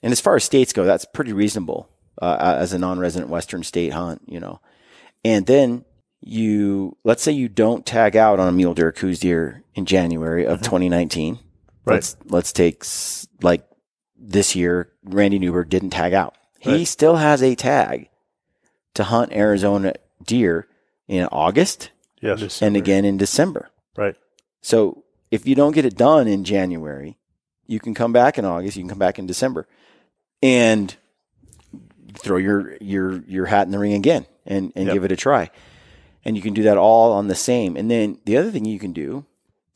as far as states go, that's pretty reasonable, as a non-resident Western state hunt, and then let's say you don't tag out on a mule deer or coos deer in January of 2019. Right. Let's take like this year, Randy Newberg didn't tag out. He still has a tag to hunt Arizona deer in August. Yes. And again in December. Right. So if you don't get it done in January, you can come back in August, you can come back in December and throw your hat in the ring again and give it a try. And you can do that all on the same. And then the other thing you can do,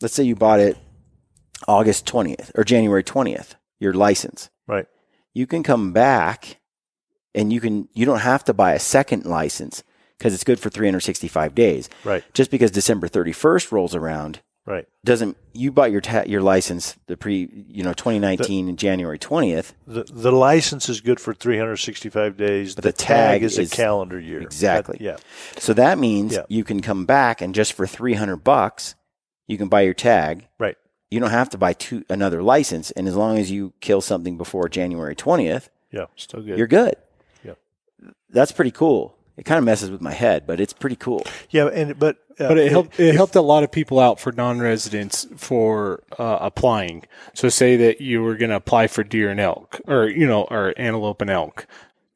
let's say you bought it August 20th or January 20th, your license. Right. You can come back and you don't have to buy a second license because it's good for 365 days. Right. Just because December 31st rolls around. Right. You bought your license 2019 in January 20th. The license is good for 365 days. But the tag is a calendar year. Exactly. So that means you can come back and just for $300 you can buy your tag. Right. You don't have to buy another license, and as long as you kill something before January 20th, still good. You're good. Yeah. That's pretty cool. It kind of messes with my head, but it's pretty cool. Yeah, but it helped a lot of people out for non-residents for applying. So say that you were going to apply for deer and elk, or antelope and elk.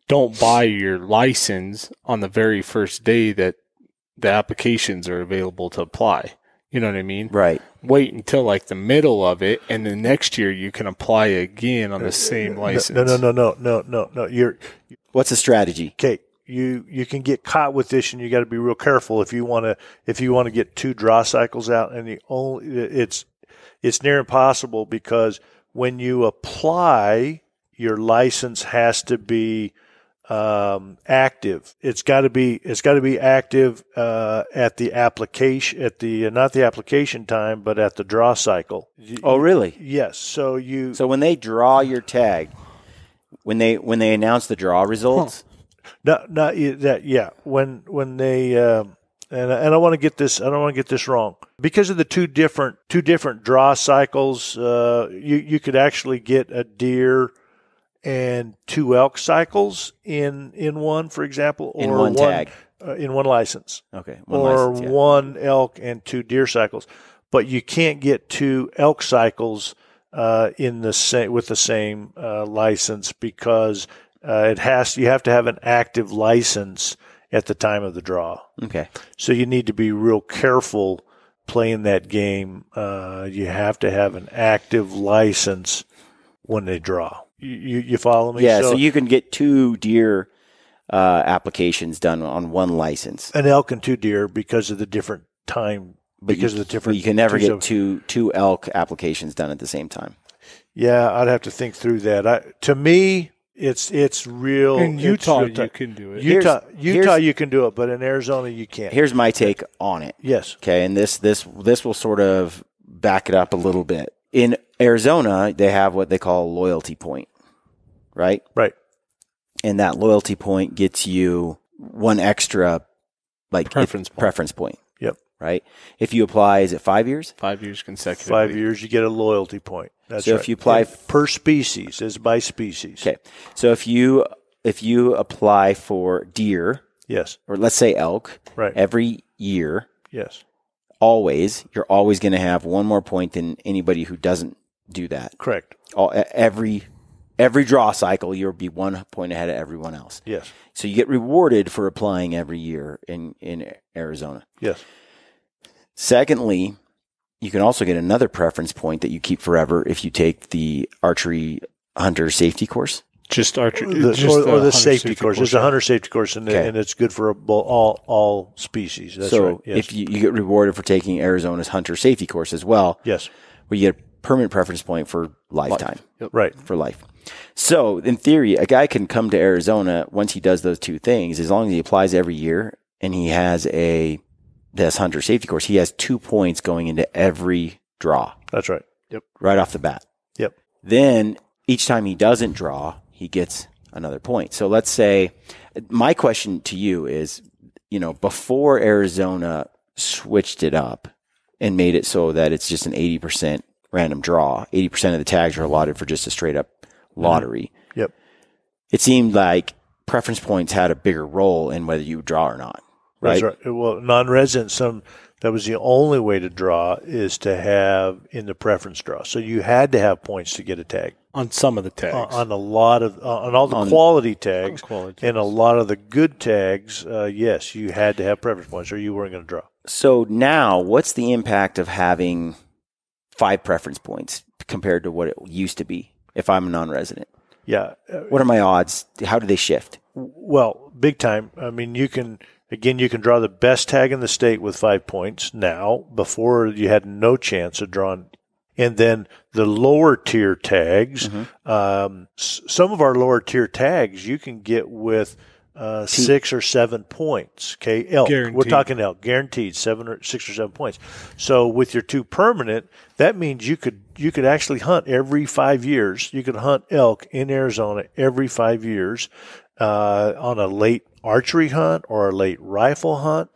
Don't buy your license on the very first day that the applications are available to apply. You know what I mean? Right. Wait until like the middle of it, and then next year you can apply again on the same license. No. What's the strategy? Okay. You can get caught with this, and you got to be real careful if you want to get 2 draw cycles out, and it's near impossible because when you apply, your license has to be active. It's got to be active at the application, not the application time, but at the draw cycle. Oh, really? Yes. So when they draw your tag, when they announce the draw results. Not that. Yeah. When they and I don't want to get this wrong because of the two different draw cycles. You could actually get a deer and 2 elk cycles in one, for example, or in one tag, in one license. Okay, one elk and 2 deer cycles, but you can't get 2 elk cycles with the same license because you have to have an active license at the time of the draw. Okay, so you need to be real careful playing that game. You have to have an active license when they draw. You follow me? Yeah, so you can get 2 deer applications done on one license. An elk and 2 deer because of the different time. But you can never get two elk applications done at the same time. Yeah, I'd have to think through that. To me, it's real. In Utah, you can do it. Utah, you can do it, but in Arizona, you can't. Here's my take on it. Yes. Okay, and this will sort of back it up a little bit. In Arizona, they have what they call a loyalty point. Right? Right. And that loyalty point gets you 1 extra preference point. Yep. Right? If you apply, is it 5 years? 5 years consecutively. 5 years, you get a loyalty point. That's so right. If you apply per species, is by species. Okay. So if you apply for deer, yes, or let's say elk, right, every year, yes, you're always going to have 1 more point than anybody who doesn't do that. Correct. Every draw cycle, you'll be 1 point ahead of everyone else. Yes. So you get rewarded for applying every year in Arizona. Yes. Secondly, you can also get another preference point that you keep forever if you take the archery hunter safety course. Just archery, or the safety course. It's a hunter safety course, and it's good for all species. That's right. Yes. If you get rewarded for taking Arizona's hunter safety course as well, yes, where you get a permanent preference point for lifetime. Yep. Right. For life. So, in theory, a guy can come to Arizona once he does those 2 things, as long as he applies every year and he has this hunter safety course, he has 2 points going into every draw. That's right. Yep. Right off the bat. Yep. Then, each time he doesn't draw, he gets another point. So, let's say, my question to you is, before Arizona switched it up and made it so that it's just an 80% random draw, 80% of the tags are allotted for just a straight up lottery. Mm-hmm. Yep. It seemed like preference points had a bigger role in whether you draw or not. Right. That's right. Well, non-residents, that was the only way to draw is to have in the preference draw. So you had to have points to get a tag on some of the tags. On all the quality tags, and a lot of the good tags. Yes, you had to have preference points, or you weren't going to draw. So now, what's the impact of having 5 preference points compared to what it used to be if I'm a non-resident? Yeah. What are my odds? How do they shift? Well, big time. I mean, you can draw the best tag in the state with 5 points now. Before, you had no chance of drawing. And then the lower tier tags, some of our lower tier tags you can get with 6 or 7 points. Okay, elk. Guaranteed. We're talking elk, guaranteed 6 or 7 points. So with your 2 permanent, that means you could actually hunt every 5 years. You could hunt elk in Arizona every 5 years on a late archery hunt or a late rifle hunt.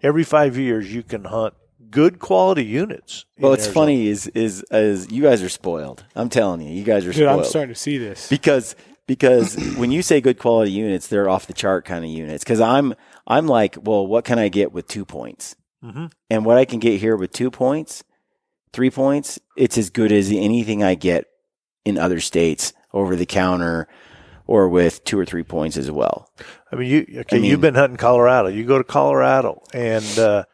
Every 5 years, you can hunt good quality units. Well, what's funny is you guys are spoiled. I'm telling you, you guys are spoiled. I'm starting to see this because when you say good quality units, they're off the chart kind of units. Because I'm like, well, what can I get with 2 points? Mm-hmm. And what I can get here with 2 points, 3 points, it's as good as anything I get in other states, over the counter, or with 2 or 3 points as well. I mean, you've been hunting Colorado. You go to Colorado and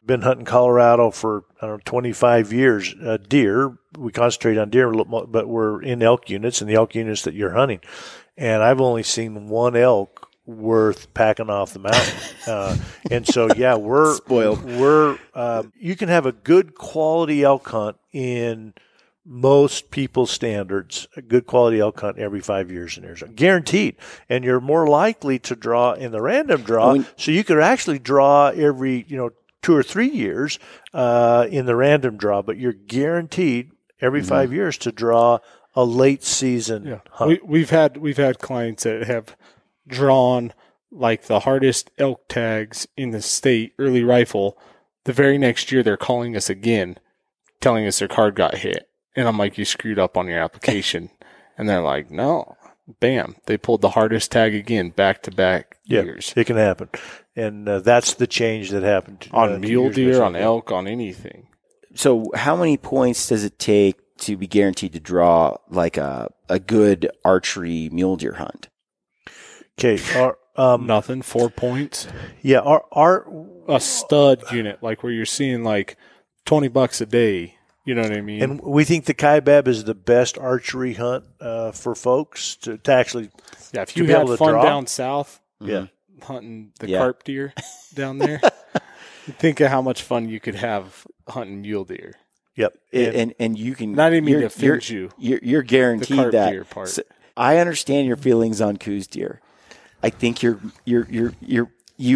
been hunting Colorado for, 25 years. Deer, we concentrate on deer, but we're in elk units and the elk units that you're hunting. And I've only seen one elk worth packing off the mountain. And so, yeah, we're spoiled. You can have a good quality elk hunt in most people's standards, a good quality elk hunt every 5 years in Arizona, guaranteed. And you're more likely to draw in the random draw. So you could actually draw every 2 or 3 years in the random draw, but you're guaranteed every 5 years to draw a late season hunt. We've had clients that have drawn like the hardest elk tags in the state, early rifle. The very next year, they're calling us again, telling us their card got hit. And I'm like, you screwed up on your application. And they're like, no. Bam. They pulled the hardest tag again, back-to-back years. It can happen. And that's the change that happened. On mule deer, on elk, on anything. So how many points does it take to be guaranteed to draw like a good archery mule deer hunt? Okay. Nothing. 4 points. Yeah. A stud unit, like where you're seeing like $20 a day. You know what I mean? And we think the kaibab is the best archery hunt for folks to actually if you had fun draw down south hunting the carp deer down there, think of how much fun you could have hunting mule deer. Yep. And you can not even to offend you. You're guaranteed the carp that. Deer part. So I understand your feelings on coos deer. I think you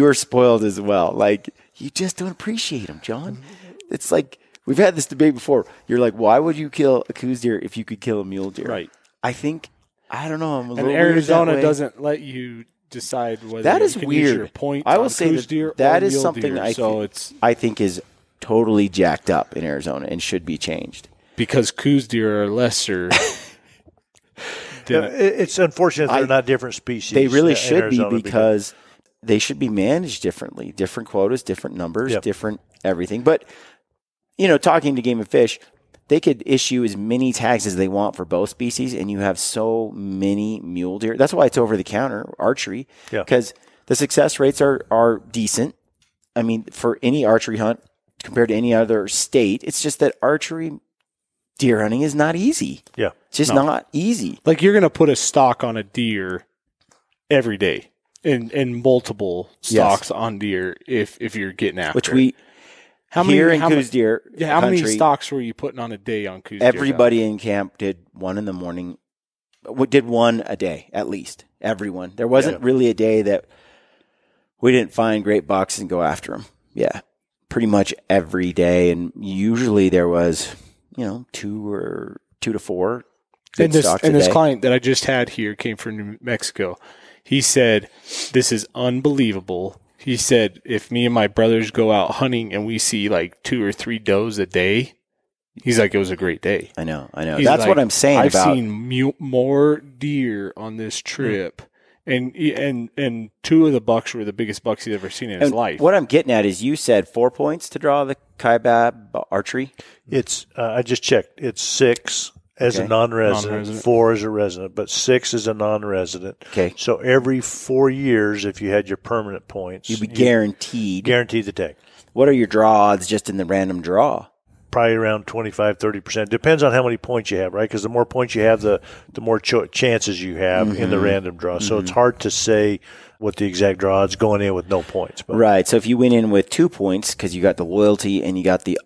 are spoiled as well. Like you just don't appreciate them, John. It's like we've had this debate before. You're like, why would you kill a coos deer if you could kill a mule deer? Right. I don't know. I'm a little Arizona weird doesn't let you decide whether that is you can weird. Use your points I will on say coos deer that or is mule something deer. I think is totally jacked up in Arizona and should be changed. Because coos deer are lesser. It's unfortunate they're not different species. They really should Arizona be because they should be managed differently. Different quotas, different numbers, different everything. But, talking to Game and Fish, they could issue as many tags as they want for both species, and you have so many mule deer. That's why it's over-the-counter archery, because the success rates are decent. I mean, for any archery hunt compared to any other state, it's just that archery deer hunting is not easy. Yeah. It's just not easy. Like you're going to put a stock on a deer every day and multiple stocks on deer if you're getting after Which we... How many deer? Yeah, how many stocks were you putting on a day on coos deer? Everybody in camp did one in the morning. Did one a day at least. Everyone. There wasn't really a day that we didn't find great bucks and go after them. Yeah, pretty much every day, and usually there was 2 to 4 good stocks a day. And this client that I just had here came from New Mexico. He said, "This is unbelievable." He said, if me and my brothers go out hunting and we see like 2 or 3 does a day, he's like, it was a great day. I know. That's what I'm saying. I've seen more deer on this trip, and 2 of the bucks were the biggest bucks he's ever seen in his life. What I'm getting at is you said 4 points to draw the kaibab archery. It's I just checked. It's 6 as a non-resident, 4 as a resident, but 6 as a non-resident. Okay. So every 4 years, if you had your permanent points, you'd be guaranteed the tag. What are your draw odds just in the random draw? Probably around 25-30%. Depends on how many points you have, right? Because the more points you have, the more chances you have in the random draw. So it's hard to say what the exact draw odds going in with no points. But. Right. So if you went in with 2 points because you got the loyalty and you got the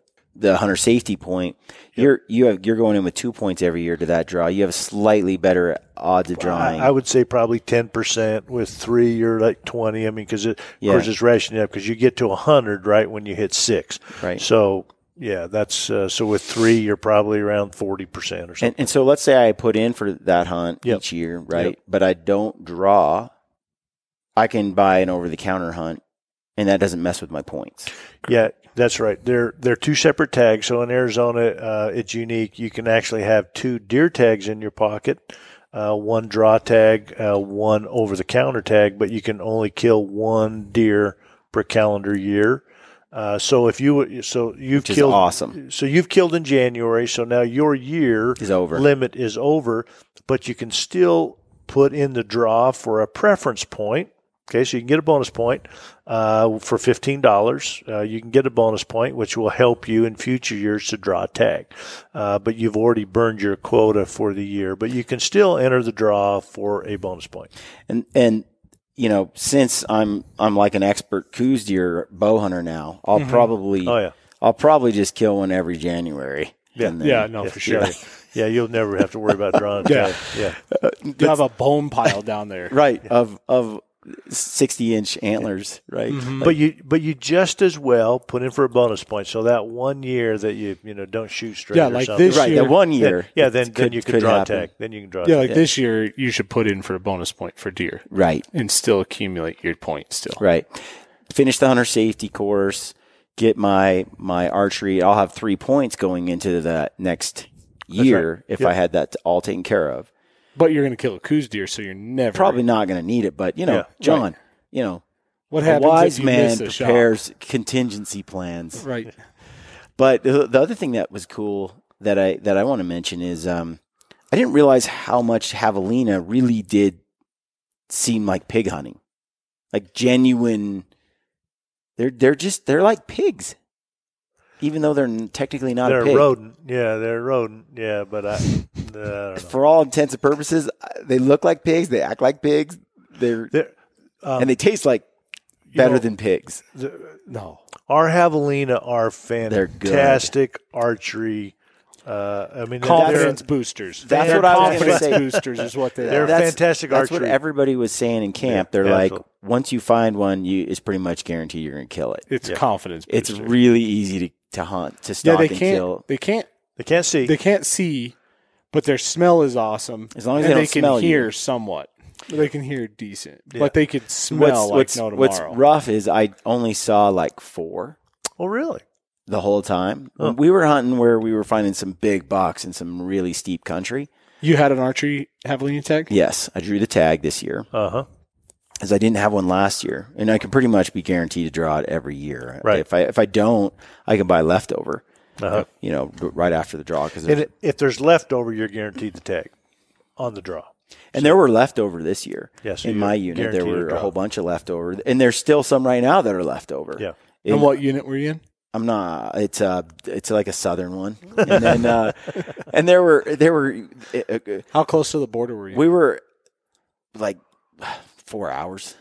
hunter safety point, you're going in with 2 points every year to that draw. You have slightly better odds of drawing. I would say probably 10%. With 3, you're like 20. I mean, because of course it's rationing up because you get to 100 right when you hit 6. Right. So yeah, that's so with 3, you're probably around 40% or something. And so let's say I put in for that hunt each year, right? But I don't draw. I can buy an over-the-counter hunt, and that doesn't mess with my points. Yeah. That's right. They're 2 separate tags. So in Arizona, it's unique. You can actually have 2 deer tags in your pocket, 1 draw tag, 1 over-the-counter tag, but you can only kill 1 deer per calendar year. You've killed awesome. So you've killed in January. So now your year is over. Limit is over, but you can still put in the draw for a preference point. Okay, so you can get a bonus point for $15. You can get a bonus point, which will help you in future years to draw a tag. But you've already burned your quota for the year. But you can still enter the draw for a bonus point. And you know, since I'm like an expert coos deer bow hunter now, I'll probably just kill one every January. Yeah, for sure. Yeah, you'll never have to worry about drawing tag. Yeah. You have a bone pile down there. Right, of 60-inch antlers, right? Mm-hmm. But you just as well put in for a bonus point. So that 1 year that you don't shoot straight, yeah, or like something. this right, year, that 1 year, then you can draw a tag. Then you can draw. Yeah, like this year, you should put in for a bonus point for deer, right, and still accumulate your points. Still, right. Finish the hunter safety course. Get my archery. I'll have 3 points going into the next year if I had that all taken care of. but you're going to kill a coos deer, so you're never Probably not going to need it, but John. Right. You know, what a happens wise if you man miss a shot? prepares contingency plans. Right. But the other thing that was cool that I want to mention is I didn't realize how much javelina really did seem like pig hunting, like genuine. They're like pigs, even though they're technically not a pig. Rodent. Yeah, they're rodent. Yeah, but I don't know. For all intents and purposes, they look like pigs. They act like pigs. And they taste like better than pigs. No. Our javelina are They're good. fantastic archery. I mean, Confidence boosters. That's They're what I was gonna confidence say. boosters is what they They're are. fantastic That's archery. what everybody was saying in camp. They're Yeah, like, absolutely. once you find one, it's pretty much guaranteed you're going to kill it. It's confidence It's boosters. really easy to hunt, to stalk they and can't. kill. They can't. They can't see. They can't see, but their smell is awesome. As long as and they don't smell can you. hear somewhat. They can hear decent, but they could smell What's no tomorrow. what's rough is I only saw like 4 Oh, really? the whole time. Huh. We were hunting where we were finding some big bucks in some really steep country. You had an archery javelina tag? Yes, I drew the tag this year. Uh-huh. As I didn't have one last year, and I can pretty much be guaranteed to draw it every year. Right. If I don't, I can buy leftover. Uh-huh. Right after the draw, because And if there's leftover, you're guaranteed the tag on the draw. and there were leftover this year. Yeah, so in you're my unit, there guaranteed a were a draw. whole bunch of leftover, and there's still some right now that are leftover. Yeah. And what unit were you in? I'm not. It's like a southern one, and then and there were. How close to the border were you? We were like 4 hours.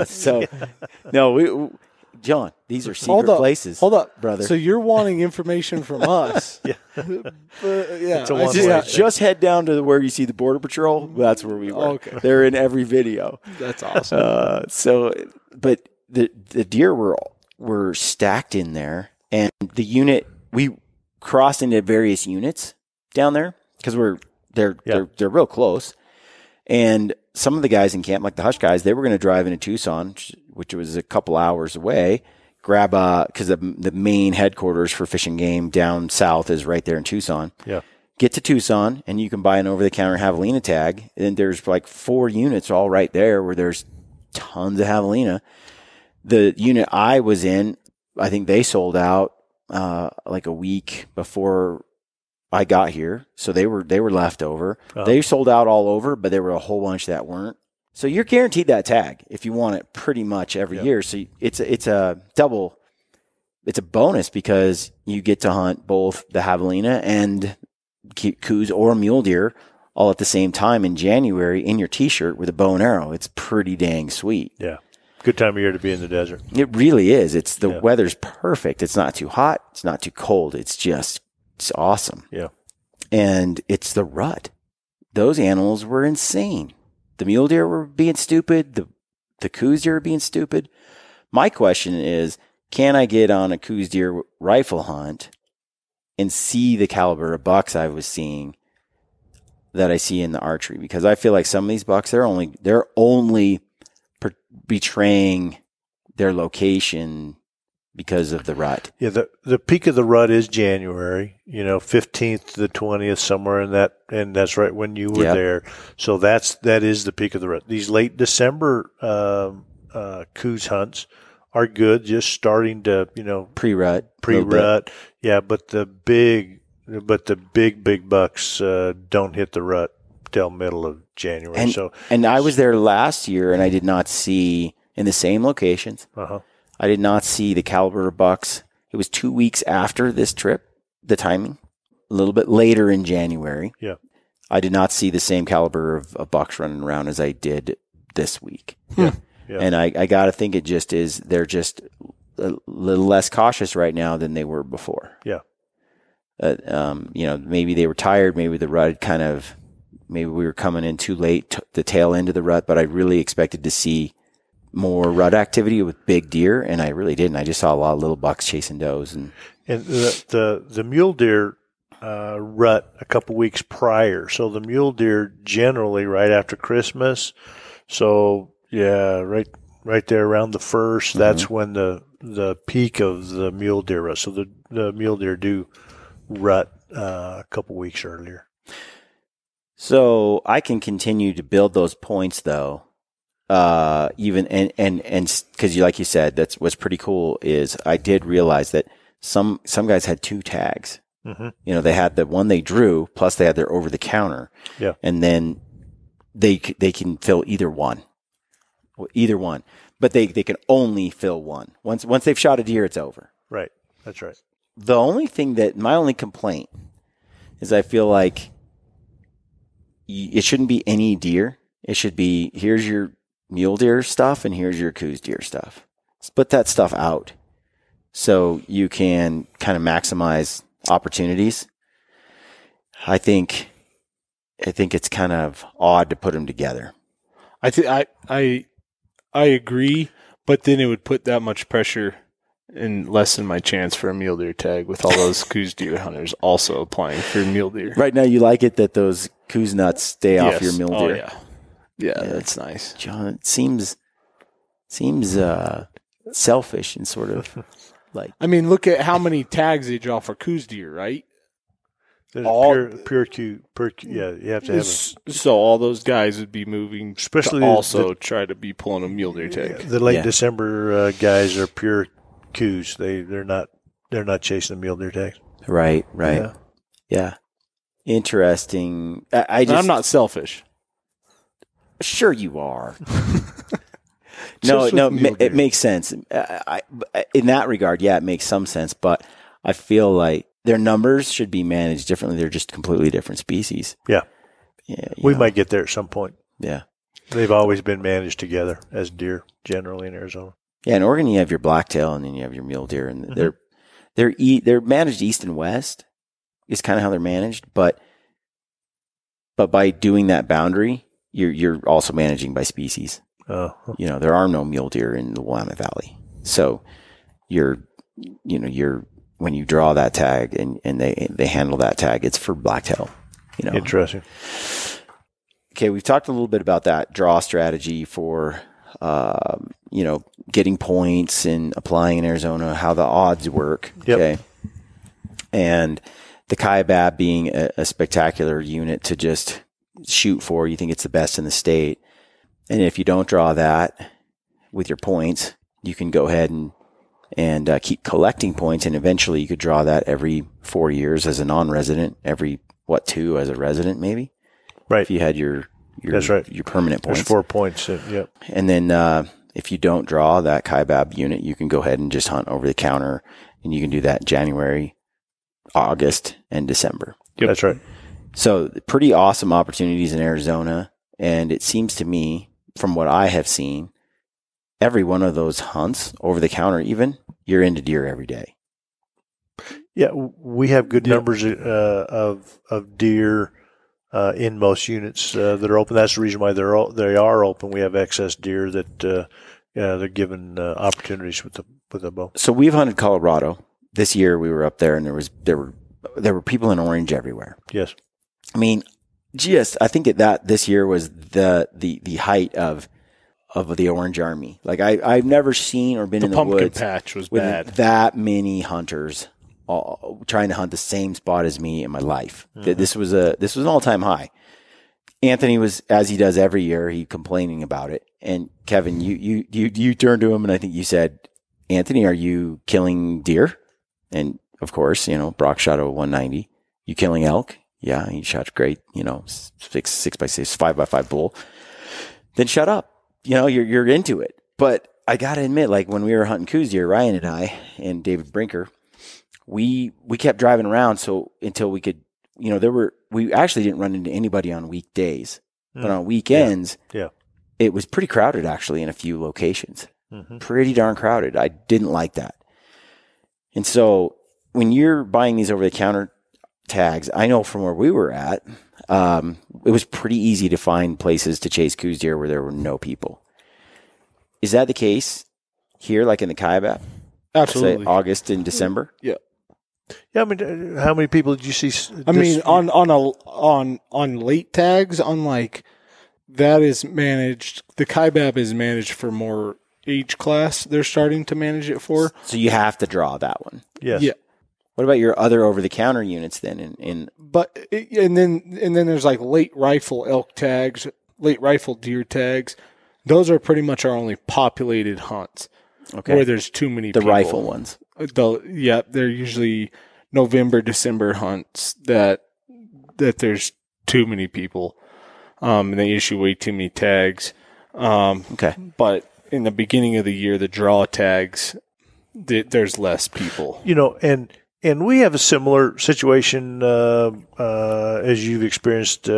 So no, John, these are secret places. Hold up, brother. So you're wanting information from us? Yeah. Yeah. a one-way just, just head down to where you see the border patrol. That's where we were. Okay. They're in every video. That's awesome. But the deer were stacked in there, and the unit we crossed into various units down there because they're real close, and some of the guys in camp, like the Hush guys, they were going to drive into Tucson, which was a couple hours away. Grab because the main headquarters for Fish and Game down south is right there in Tucson. Yeah. Get to Tucson, and you can buy an over-the-counter javelina tag. And there's like 4 units all right there where there's tons of javelina. The unit I was in, I think they sold out like a week before I got here, so they were left over. Uh-huh. They sold out all over, but there were a whole bunch that weren't. So you're guaranteed that tag if you want it pretty much every year. So it's a double. It's a bonus because you get to hunt both the javelina and coos or mule deer all at the same time in January in your T-shirt with a bow and arrow. It's pretty dang sweet. Yeah. Good time of year to be in the desert. It really is. It's the weather's perfect. It's not too hot. It's not too cold. It's awesome. Yeah. And it's the rut. Those animals were insane. The mule deer were being stupid. The coos deer were being stupid. My question is, can I get on a coos deer rifle hunt and see the caliber of bucks I was seeing that I see in the archery? Because I feel like some of these bucks, they're only betraying their location because of the rut. Yeah, the peak of the rut is January, 15th to the 20th, somewhere in that, and that's right when you were there. So that is the peak of the rut. These late December coos hunts are good, just starting to, Pre-rut. Yeah, but the big bucks don't hit the rut till middle of January. And I was there last year, and I did not see in the same locations. I did not see the caliber of bucks. It was 2 weeks after this trip, the timing, a little bit later in January. Yeah. I did not see the same caliber of bucks running around as I did this week. Yeah. Yeah. And I got to think it just is, they're just a little less cautious right now than they were before. Yeah. Maybe they were tired. Maybe the rut maybe we were coming in too late to the tail end of the rut, but I really expected to see more rut activity with big deer, and I really didn't. I just saw a lot of little bucks chasing does. And the mule deer rut a couple weeks prior. So the mule deer generally right after Christmas. So yeah, right there around the 1st, that's when the peak of the mule deer rut. So the mule deer do rut a couple weeks earlier. So I can continue to build those points though. Even because like you said, that's what's pretty cool is I did realize that some guys had 2 tags. They had the one they drew, plus they had their over the counter. Yeah. And then they can fill either one, but they can only fill one. Once they've shot a deer, it's over. Right. That's right. The only thing my only complaint is I feel like it shouldn't be any deer. It should be, here's your mule deer stuff and here's your Coues deer stuff. Split that stuff out so you can kind of maximize opportunities. I think it's kind of odd to put them together. I agree, but then it would put that much pressure and lessen my chance for a mule deer tag with all those Coues deer hunters also applying for mule deer. Right now, you like it that those Coues nuts stay off your mule deer. Oh, yeah, that's nice. John, it seems selfish and sort of like. I mean, look at how many tags they draw for Coues deer, right? Pure Q. Yeah, you have to have it. So all those guys would be moving, especially to also try to be pulling a mule deer tag. The late December guys are pure Coues. They're not chasing the mule deer tags. Right. Yeah. Interesting. I'm not selfish. Sure you are. No, it makes sense. In that regard, yeah, it makes some sense, but I feel like their numbers should be managed differently. They're just completely different species. Yeah. We might get there at some point. Yeah. They've always been managed together as deer generally in Arizona. Yeah, in Oregon you have your blacktail and then you have your mule deer, and they're managed east and west is kind of how they're managed, but by doing that boundary, you're also managing by species. Oh. There are no mule deer in the Willamette Valley. So you're when you draw that tag and they handle that tag, it's for blacktail. Interesting. Okay, we've talked a little bit about that draw strategy for getting points and applying in Arizona, how the odds work. Yep. Okay. And the Kaibab being a spectacular unit to just shoot for. You think it's the best in the state. And if you don't draw that with your points, you can go ahead and keep collecting points, and eventually you could draw that every 4 years as a non-resident, every 2 as a resident maybe. Right. If you had your That's right. your permanent points. There's 4 points. Yep. And then if you don't draw that Kaibab unit, you can go ahead and just hunt over the counter, and you can do that January, August, and December. Yep. That's right. So pretty awesome opportunities in Arizona. And it seems to me, from what I have seen, every one of those hunts over the counter, even, you're into deer every day. Yeah, we have good numbers of deer in most units that are open. That's the reason why they are open. We have excess deer that they're given opportunities with the bow. So we've hunted Colorado this year. We were up there, and there were people in orange everywhere. Yes, I mean, I think that this year was the height of the Orange Army. Like I've never seen or been in the pumpkin woods patch was with bad. that many hunters all trying to hunt the same spot as me in my life. Mm-hmm. This was an all-time high. Anthony was, as he does every year, he complaining about it. And Kevin, you turned to him and I think you said, "Anthony, are you killing deer?" And of course, Brock shot a 190. You killing elk? Yeah, you shot great, 6x6, 5x5 bull. Then shut up. You're into it. But I got to admit, like when we were hunting coos deer, Ryan and I and David Brinker, we kept driving around until we could, we actually didn't run into anybody on weekdays, but on weekends, it was pretty crowded actually in a few locations. Mm-hmm. Pretty darn crowded. I didn't like that. And so when you're buying these over-the-counter tags, I know from where we were at, it was pretty easy to find places to chase coos deer where there were no people. Is that the case here, like in the Kaibab? Absolutely. Say August and December? Yeah. Yeah, I mean, how many people did you see? On late tags, that is managed. The Kaibab is managed for more age class. They're starting to manage it for. So you have to draw that one. Yes. Yeah. What about your other over-the-counter units then? And then there's like late rifle elk tags, late rifle deer tags. Those are pretty much our only populated hunts. Okay. Where there's too many people. The rifle ones. They're usually November, December hunts that there's too many people. And they issue way too many tags. Okay. But in the beginning of the year, the draw tags, there's less people. And we have a similar situation as you've experienced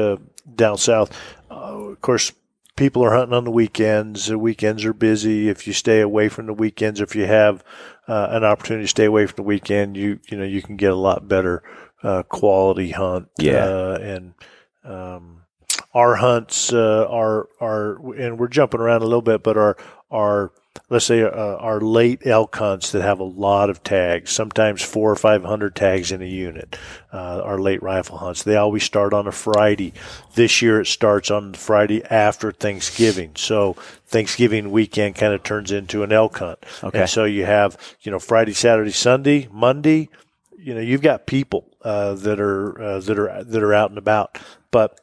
down south. Of course, people are hunting on the weekends. The weekends are busy. If you stay away from the weekends, if you have an opportunity to stay away from the weekend, you can get a lot better quality hunt. Yeah. And our hunts are, and we're jumping around a little bit, but our let's say our late elk hunts that have a lot of tags, sometimes 400 or 500 tags in a unit. Our late rifle hunts, they always start on a Friday. This year it starts on the Friday after Thanksgiving. So Thanksgiving weekend kind of turns into an elk hunt. Okay. And so you have, Friday, Saturday, Sunday, Monday, you've got people that are out and about. But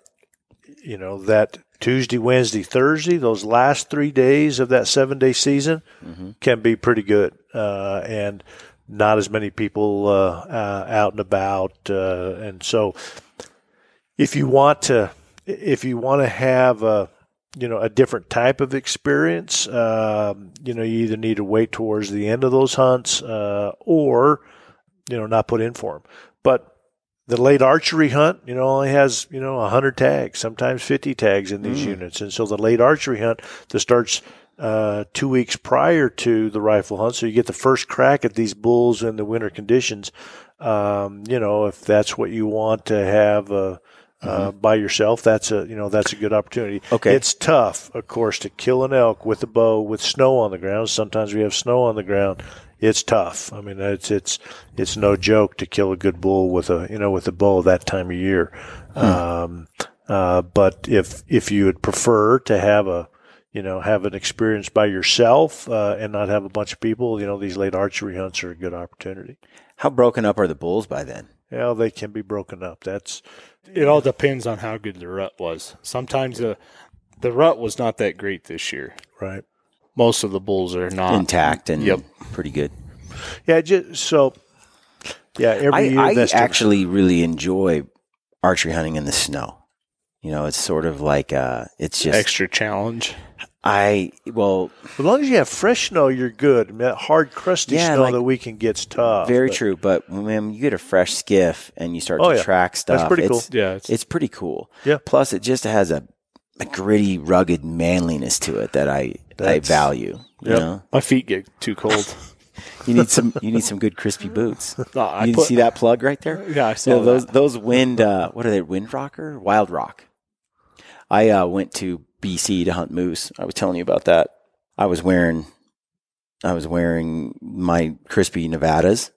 that Tuesday, Wednesday, Thursday, those last 3 days of that 7-day season can be pretty good. And not as many people out and about. And so if you want to have a different type of experience, you either need to wait towards the end of those hunts, or, not put in for them. But the late archery hunt, only has, 100 tags, sometimes 50 tags in these units. And so the late archery hunt that starts 2 weeks prior to the rifle hunt, so you get the first crack at these bulls in the winter conditions. If that's what you want to have by yourself, that's a good opportunity. Okay. It's tough, of course, to kill an elk with a bow with snow on the ground. Sometimes we have snow on the ground. It's tough. I mean, it's no joke to kill a good bull with a bow that time of year. But if you would prefer to have have an experience by yourself, and not have a bunch of people, these late archery hunts are a good opportunity. How broken up are the bulls by then? Yeah, they can be broken up. It all depends on how good the rut was. Sometimes the rut was not that great this year. Right. Most of the bulls are not intact and pretty good. Yeah, every year. I actually really enjoy archery hunting in the snow. It's sort of like it's just extra challenge. As long as you have fresh snow, you're good. I mean, that hard, crusty snow that weekend gets tough. Very true, but when you get a fresh skiff and you start to track stuff, that's pretty cool. It's pretty cool. Yeah. Plus, it just has a gritty, rugged manliness to it that I value. You know? My feet get too cold. You need some good crispy boots. You see that plug right there? Yeah, I saw that. Those wind. What are they? Wind Rocker? Wild Rock. I went to BC to hunt moose. I was telling you about that. I was wearing my crispy Nevadas,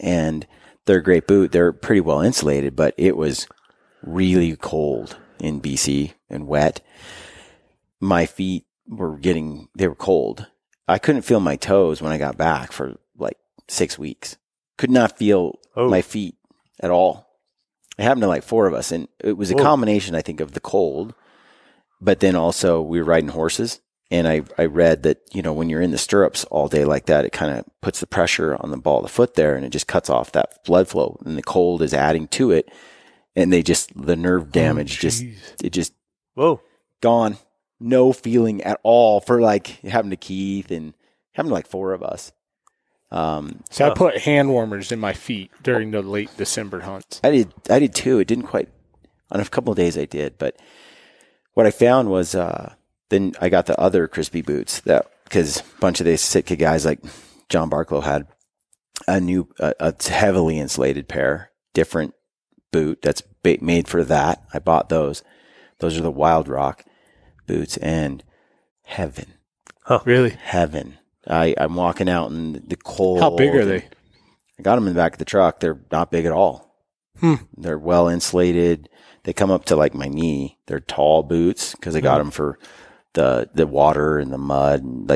and they're a great boot. They're pretty well insulated, but it was really cold in BC and wet. My feet were cold. I couldn't feel my toes when I got back for like 6 weeks. Could not feel my feet at all. It happened to like 4 of us, and it was a combination, I think, of the cold, but then also we were riding horses, and I read that, when you're in the stirrups all day like that, it kind of puts the pressure on the ball of the foot there, and it just cuts off that blood flow, and the cold is adding to it, and the nerve damage Whoa. gone. No feeling at all for like happened to Keith and happened to like 4 of us. So I put hand warmers in my feet during the late December hunts. I did too. It didn't quite, on a couple of days I did, but what I found was, then I got the other crispy boots because a bunch of the Sitka guys like John Barklow had a heavily insulated pair, different boot that's made for that. I bought those. Those are the Wild Rock boots, and heaven. Huh, really? Heaven. I'm walking out in the cold. How big are they? I got them in the back of the truck. They're not big at all. They're well insulated. They come up to like my knee. They're tall boots because I got them for the water and the mud. And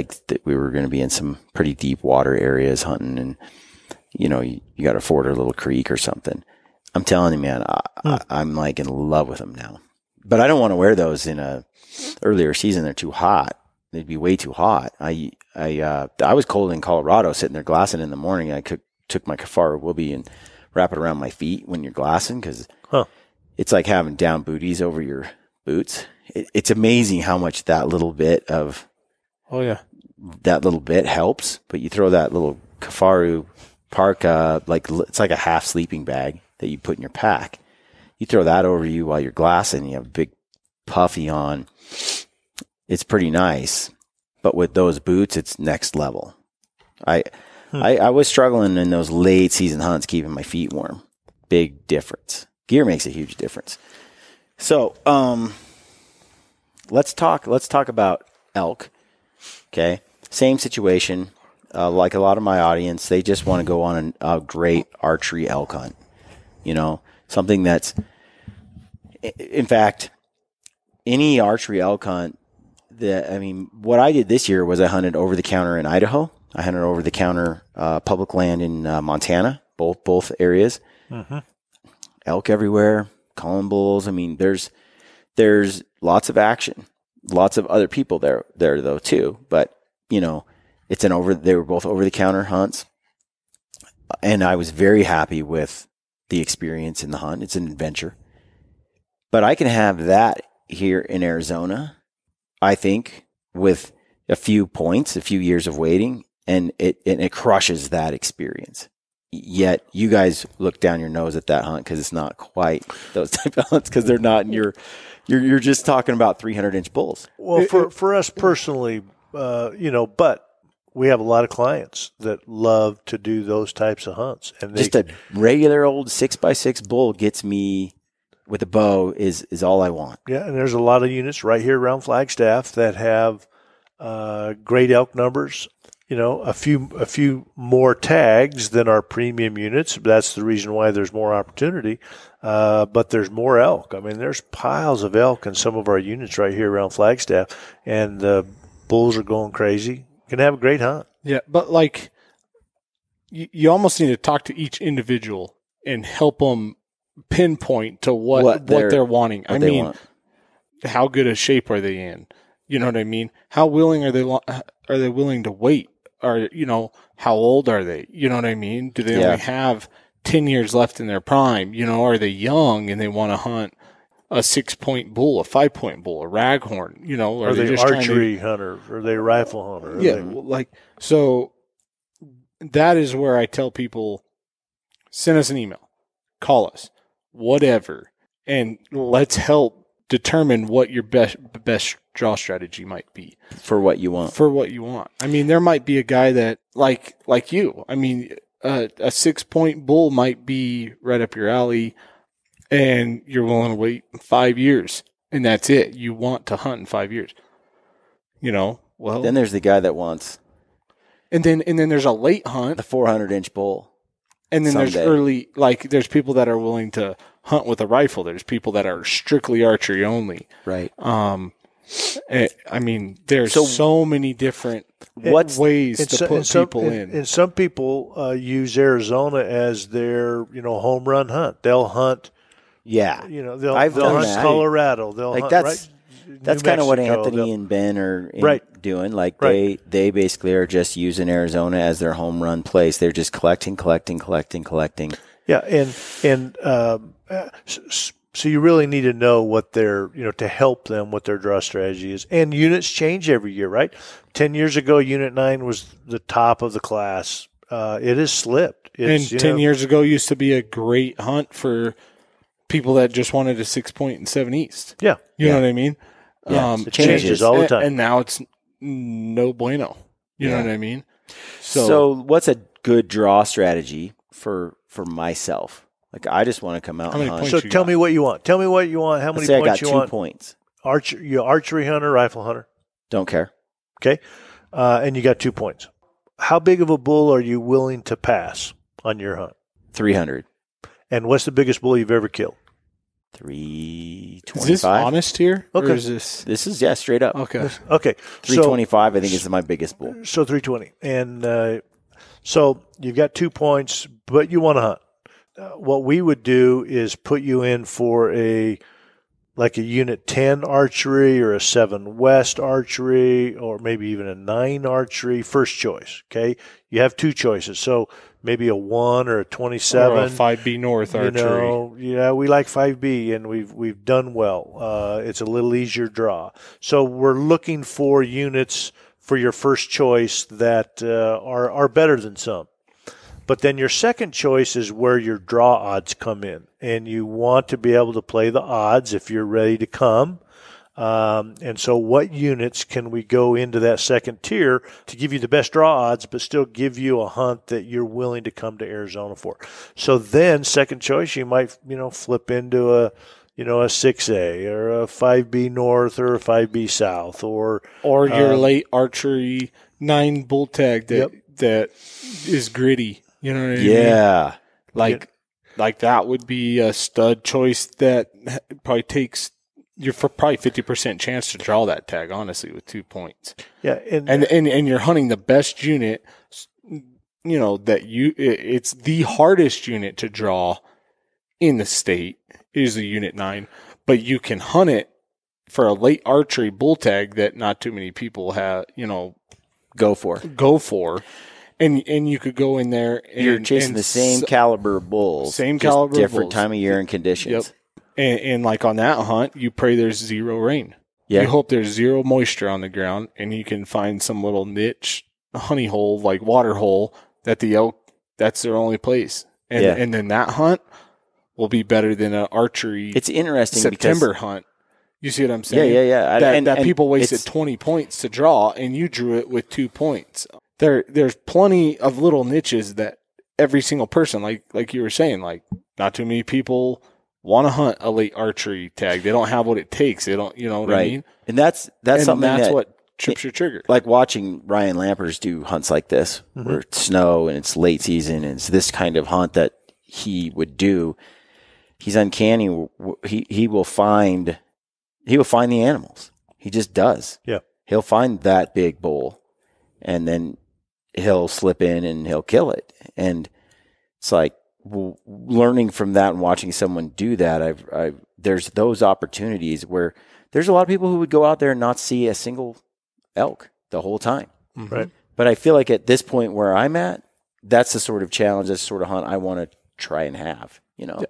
we were going to be in some pretty deep water areas hunting, and you got to ford a little creek or something. I'm telling you, man, I'm like in love with them now. But I don't want to wear those in a earlier season. They're too hot. They'd be way too hot. I was cold in Colorado, sitting there glassing in the morning. I took my Kafara Whoopee and wrap it around my feet when you're glassing because it's like having down booties over your boots. It's amazing how much that little bit helps. But you throw that little Kafaru parka, it's like a half sleeping bag that you put in your pack. You throw that over you while you're glassing. You have a big puffy on. It's pretty nice, but with those boots, it's next level. I was struggling in those late season hunts, keeping my feet warm. Big difference. Gear makes a huge difference. So, let's talk about elk. Okay. Same situation. Like a lot of my audience, they just want to go on a great archery elk hunt. Something that's, in fact, any archery elk hunt. What I did this year was I hunted over the counter in Idaho. I hunted over the counter public land in Montana, both areas. Mm-hmm. Elk everywhere, calling bulls. There's lots of action, lots of other people there though too. But they were both over the counter hunts, and I was very happy with the experience in the hunt. It's an adventure, but I can have that here in Arizona. I think with a few points, a few years of waiting, and it crushes that experience. Yet you guys look down your nose at that hunt because it's not quite those type of hunts because they're not in you're just talking about 300-inch bulls. Well, for us personally, but we have a lot of clients that love to do those types of hunts, and just a regular old 6x6 bull gets me. With a bow is all I want. Yeah, and there's a lot of units right here around Flagstaff that have great elk numbers. A few more tags than our premium units. That's the reason why there's more opportunity. But there's more elk. There's piles of elk in some of our units right here around Flagstaff, and the bulls are going crazy. You can have a great hunt. Yeah, but you almost need to talk to each individual and help them pinpoint to what they're wanting. How good a shape are they in? You know what I mean? How willing are they willing to wait? Or how old are they? You know what I mean? Do they only have 10 years left in their prime? Are they young and they want to hunt a 6-point bull, a 5-point bull, a raghorn? Are they just archery hunter? Are they rifle hunter? So that is where I tell people, send us an email, call us, whatever, and let's help determine what your best draw strategy might be for what you want. There might be a guy that like you. A 6-point bull might be right up your alley, and you're willing to wait 5 years, and that's it. You want to hunt in 5 years. Then there's the guy that wants, and then there's a late hunt, the 400-inch bull. And then there's early, there's people that are willing to hunt with a rifle. There's people that are strictly archery only. Right. There's so many different ways to put people in. And some people use Arizona as their, home run hunt. They'll hunt. Yeah. They'll hunt Colorado. They'll hunt, that's New kind of what Mexico. Anthony and Ben are doing. They basically are just using Arizona as their home run place. They're just collecting. Yeah, so you really need to know what their, to help them, what their draw strategy is. And units change every year, right? 10 years ago, Unit 9 was the top of the class. It has slipped. And 10 years ago used to be a great hunt for people that just wanted a 6-point and 7 East. Yeah. You know what I mean? Yeah, it changes all the time. And now it's no bueno. You know what I mean? So what's a good draw strategy for myself? Like, I just want to come out and hunt. So tell me what you want. Tell me what you want. How many points you want? I got 2 points. Archery hunter, rifle hunter? Don't care. Okay. And you got 2 points. How big of a bull are you willing to pass on your hunt? 300. And what's the biggest bull you've ever killed? 325. Is this honest here? Okay. Or is this? This is, straight up. Okay. Okay. 325, I think, is my biggest bull. So 320. And so you've got 2 points, but you want to hunt. What we would do is put you in for a Unit 10 archery or a 7 West archery or maybe even a 9 archery, first choice. Okay. You have 2 choices. So maybe a 1 or a 27. Or a 5B North archery. Yeah, we like 5B and we've done well. It's a little easier draw. So we're looking for units for your first choice that are better than some. But then your second choice is where your draw odds come in. And you want to be able to play the odds if you're ready to come. And so what units can we go into that second tier to give you the best draw odds, but still give you a hunt that you're willing to come to Arizona for? So then second choice, you might, flip into a 6A or a 5B North or a 5B South or your late archery 9 bull tag that is gritty. You know what I mean? Yeah. Like that would be a stud choice that probably takes you're for probably 50% chance to draw that tag, honestly, with 2 points. Yeah. And you're hunting the best unit, it's the hardest unit to draw in the state is the Unit 9, but you can hunt it for a late archery bull tag that not too many people have, go for. And you could go in there and you're chasing the same caliber of bulls. Different time of year and conditions. Yep. And like on that hunt, you pray there's 0 rain. Yeah. You hope there's 0 moisture on the ground and you can find some little niche honey hole, like water hole that the elk, that's their only place. And then that hunt will be better than an archery It's interesting September hunt. You see what I'm saying? Yeah. That people wasted 20 points to draw and you drew it with 2 points. There's plenty of little niches that every single person, like you were saying, like not too many people want to hunt a late archery tag. They don't have what it takes. They don't, what I mean? And that's something that's what trips your trigger. Like watching Ryan Lampers do hunts like this, where it's snow and it's late season and it's this kind of hunt that he would do. He's uncanny. He will find the animals. He just does. Yeah. He'll find that big bull and then he'll slip in and he'll kill it. And it's like learning from that and watching someone do that. There's those opportunities where there's a lot of people who would go out there and not see a single elk the whole time. Right. But I feel like at this point where I'm at, that's the sort of challenge, that's the sort of hunt I want to try and have, Yeah.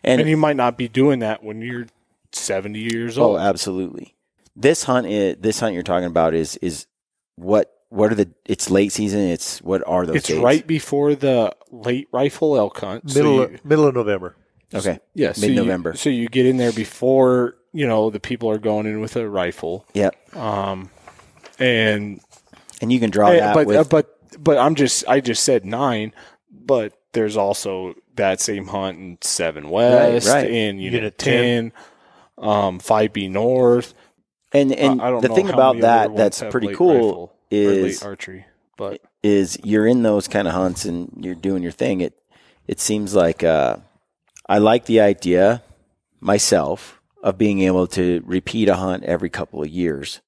And you might not be doing that when you're 70 years old. Oh, absolutely. This hunt you're talking about is what are it's late season. What are those dates? Right before the late rifle elk hunt. Middle of November. Okay. Yeah. Mid-November. So you get in there before, the people are going in with a rifle. Yep. And you can draw that but I just said 9, but there's also that same hunt in 7 West and Unit 10, 5B North. And I don't the know thing how about many other that that's ones have pretty late cool rifle or is late archery, but you're in those kind of hunts and you're doing your thing. It seems like I like the idea myself of being able to repeat a hunt every couple of years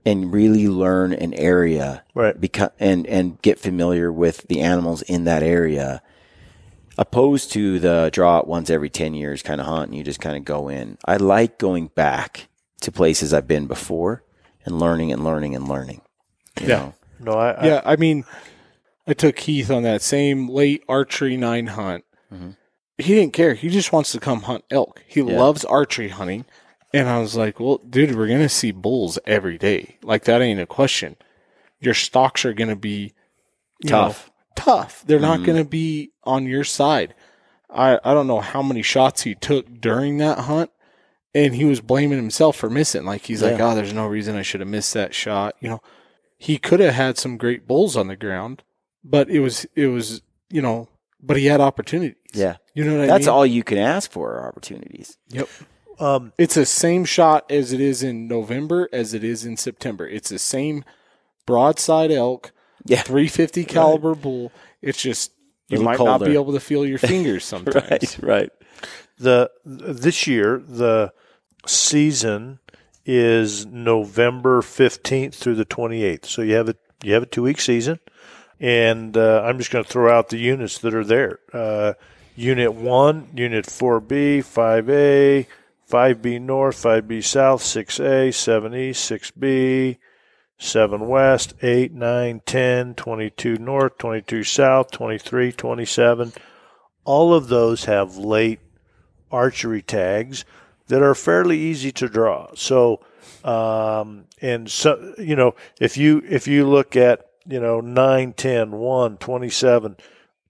and really learn an area, right? And get familiar with the animals in that area, opposed to the draw it once every 10 years kind of hunt and you just kind of go in. I like going back to places I've been before and learning and learning and learning. You know? No, I mean, I took Keith on that same late archery 9 hunt. He didn't care. He just wants to come hunt elk. He loves archery hunting. And I was like, well, dude, we're going to see bulls every day. Like, that ain't a question. Your stalks are going to be tough. They're not going to be on your side. I don't know how many shots he took during that hunt, and he was blaming himself for missing. Like, he's like, oh, there's no reason I should have missed that shot. You know, he could have had some great bulls on the ground, but it was, but he had opportunities. Yeah. You know what I mean? That's all you can ask for are opportunities. Yep. It's the same shot as it is in November as it is in September. It's the same broadside elk, 350 caliber bull. It's just you might not be able to feel your fingers sometimes. Right. This year the season is November 15th through the 28th. So you have a 2-week season, and I'm just going to throw out the units that are there. Unit 1, Unit 4B, 5A, 5B North, 5B South, 6A, 7 East, 6B, 7 West, 8, 9, 10, 22 North, 22 South, 23, 27. All of those have late archery tags that are fairly easy to draw. So, and so, if you look at, 9, 10, 1, 27,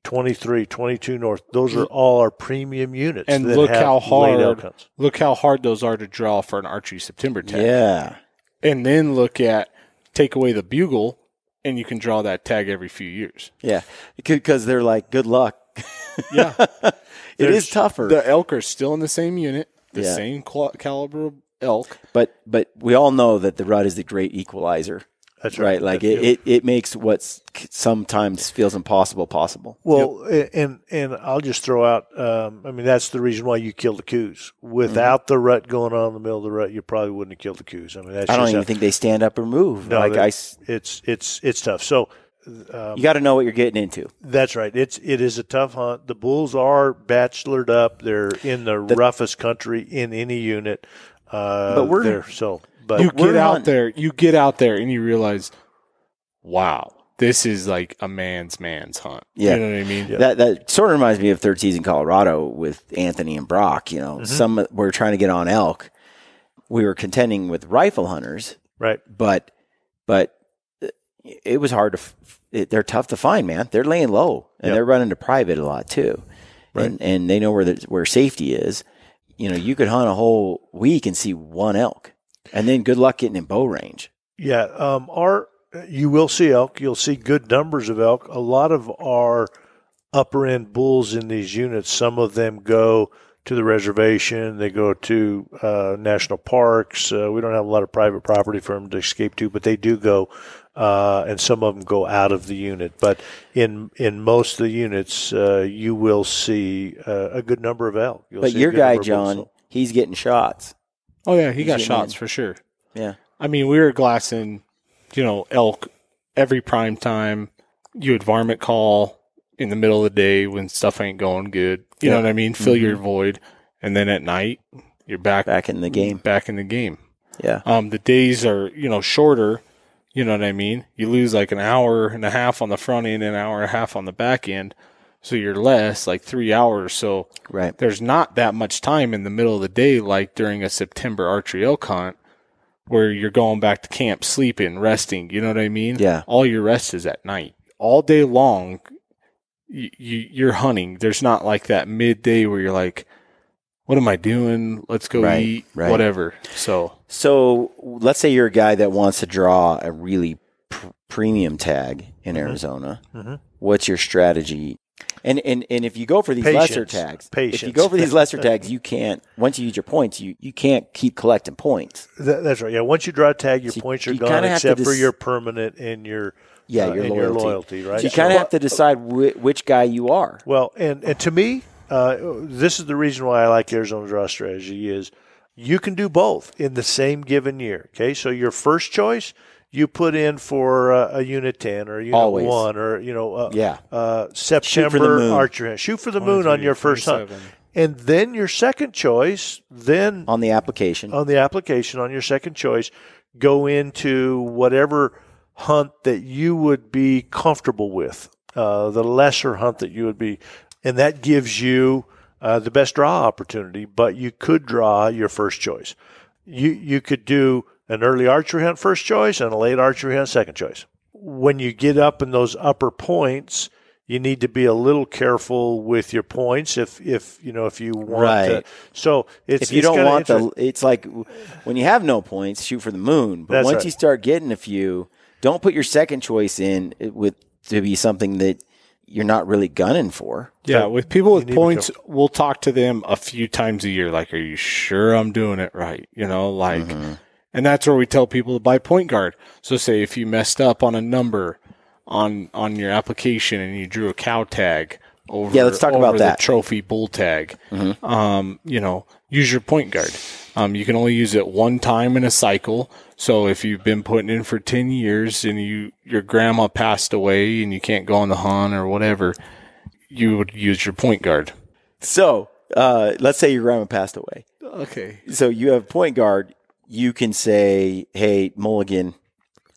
23, 22 North, those are all our premium units. And look how hard those are to draw for an archery September tag. Yeah. And then take away the bugle, and you can draw that tag every few years. Yeah. Because they're like, good luck. Yeah. It is tougher. The elk are still in the same unit, the same caliber of elk. But we all know that the rut is the great equalizer. That's right. Like it makes what sometimes feels impossible possible. Well, and I'll just throw out, that's the reason why you kill the coos. Without the rut going on in the middle of the rut, you probably wouldn't have killed the coos. I don't even think they stand up or move. No, it's tough. So you got to know what you're getting into. That's right. It is a tough hunt. The bulls are bachelored up. They're in the roughest country in any unit. But we're there. So. But you get out there and you realize, wow, this is like a man's hunt. Yeah. You know what I mean? Yeah. That sort of reminds me of third season Colorado with Anthony and Brock. Some were trying to get on elk. We were contending with rifle hunters. Right. But it was hard they're tough to find, man. They're laying low and they're running to private a lot too. Right. And they know where safety is. You could hunt a whole week and see one elk. And then good luck getting in bow range. Yeah, you will see elk. You'll see good numbers of elk. A lot of our upper end bulls in these units, some of them go to the reservation. They go to national parks. We don't have a lot of private property for them to escape to, but they do go, and some of them go out of the unit. But in most of the units, you will see a good number of elk. But your guy, John, he's getting shots. Oh, yeah, he got shots for sure. Yeah. We were glassing, elk every prime time. You would varmint call in the middle of the day when stuff ain't going good. You know what I mean? Fill your void. And then at night, you're back in the game. Yeah. The days are, shorter. You know what I mean? You lose like an hour and a half on the front end and an hour and a half on the back end. So you're less, like 3 hours. So there's not that much time in the middle of the day like during a September archery elk hunt where you're going back to camp, sleeping, resting. You know what I mean? Yeah. All your rest is at night. All day long, you're hunting. There's not like that midday where you're like, what am I doing? Let's go eat, whatever. So let's say you're a guy that wants to draw a really premium tag in Arizona. Mm-hmm. What's your strategy? And if you go for these lesser tags, you can't. Once you use your points, you can't keep collecting points. That's right. Yeah. Once you draw a tag, your points are gone, except for your permanent and your loyalty. Right. So you kind of have to decide which guy you are. Well, and to me, this is the reason why I like Arizona draw strategy is you can do both in the same given year. Okay, so your first choice, you put in for a Unit 10 or a Unit 1 or, September archery. Shoot for the moon on your first hunt. And then your second choice, on the application on your second choice, go into whatever hunt that you would be comfortable with, the lesser hunt that you would be and that gives you the best draw opportunity. But you could draw your first choice. You could do an early archery hunt first choice and a late archery hunt second choice. When you get up in those upper points, you need to be a little careful with your points if you want to. So it's it's like when you have no points, shoot for the moon. But once you start getting a few, don't put your second choice in to be something that you're not really gunning for. Yeah, with people with points, we'll talk to them a few times a year. Like, are you sure I'm doing it right? And that's where we tell people to buy point guard. So say if you messed up on a number on your application and you drew a cow tag over, let's talk about that trophy bull tag. Use your point guard. You can only use it one time in a cycle. So if you've been putting in for 10 years and your grandma passed away and you can't go on the hunt or whatever, you would use your point guard. So let's say your grandma passed away. Okay. So you have point guard. You can say, hey, Mulligan,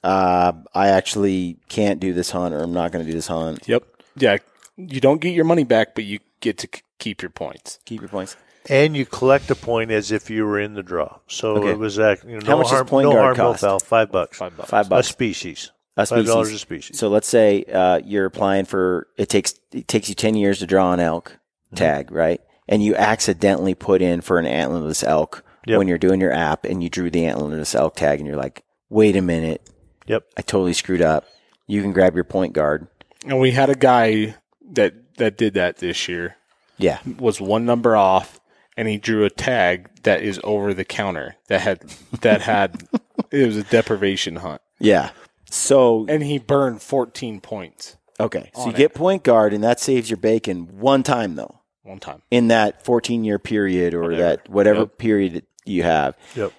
I actually can't do this hunt, or I'm not going to do this hunt. Yep. Yeah. You don't get your money back, but you get to keep your points. Keep your points. And you collect a point as if you were in the draw. So it was how much does point guard cost? $5. $5. A species. $5 a species. So let's say you're applying for it takes you 10 years to draw an elk tag, right? And you accidentally put in for an antlerless elk when you're doing your app, and you drew the antlerless elk tag, and you're like, wait a minute. Yep. I totally screwed up. You can grab your point guard. And we had a guy that did that this year. Yeah. Was one number off, and he drew a tag that is over the counter that had it was a deprivation hunt. Yeah. So and he burned 14 points. Okay. So you get point guard, and that saves your bacon one time though. One time. In that 14-year period or whatever period that you have. Yep.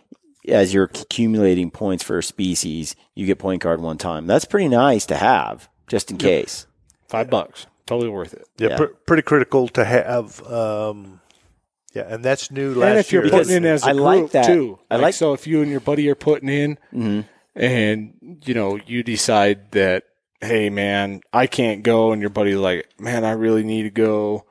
As you're accumulating points for a species, you get point guard one time. That's pretty nice to have, just in case. $5. Totally worth it. Yeah, pretty critical to have. And that's new last year. And if you're putting in as a group, like that too. So if you and your buddy are putting in, and you decide that, hey man, I can't go, and your buddy's like, man, I really need to go.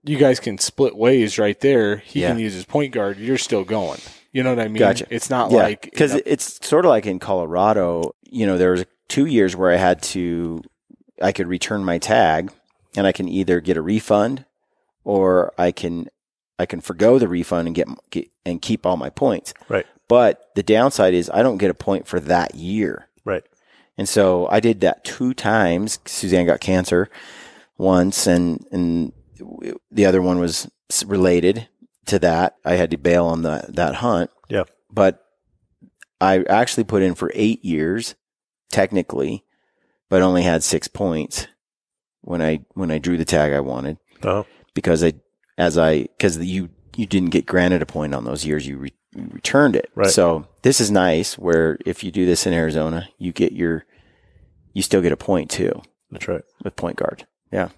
You guys can split ways right there. He can use his point guard. You're still going. You know what I mean? Gotcha. It's not like because it's sort of like in Colorado. There was 2 years where I could return my tag, and I can either get a refund, or I can forgo the refund and get and keep all my points. Right. But the downside is I don't get a point for that year. Right. And so I did that 2 times. Suzanne got cancer once, and the other one was related to that. I had to bail on that hunt. Yeah. But I actually put in for 8 years, technically, but only had 6 points when I drew the tag I wanted. Oh. Because you didn't get granted a point on those years, you returned it. Right. So this is nice, where if you do this in Arizona, you still get a point too. That's right. With point guard. Yeah.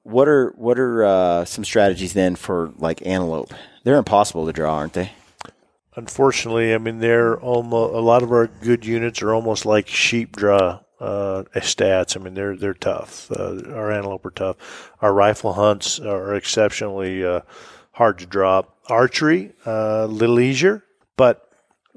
What are some strategies then for like antelope? They're impossible to draw, aren't they? Unfortunately, I mean, they're almost, a lot of our good units are almost like sheep draw stats. I mean, they're tough. Our antelope are tough. Our rifle hunts are exceptionally hard to draw. Archery, little easier, but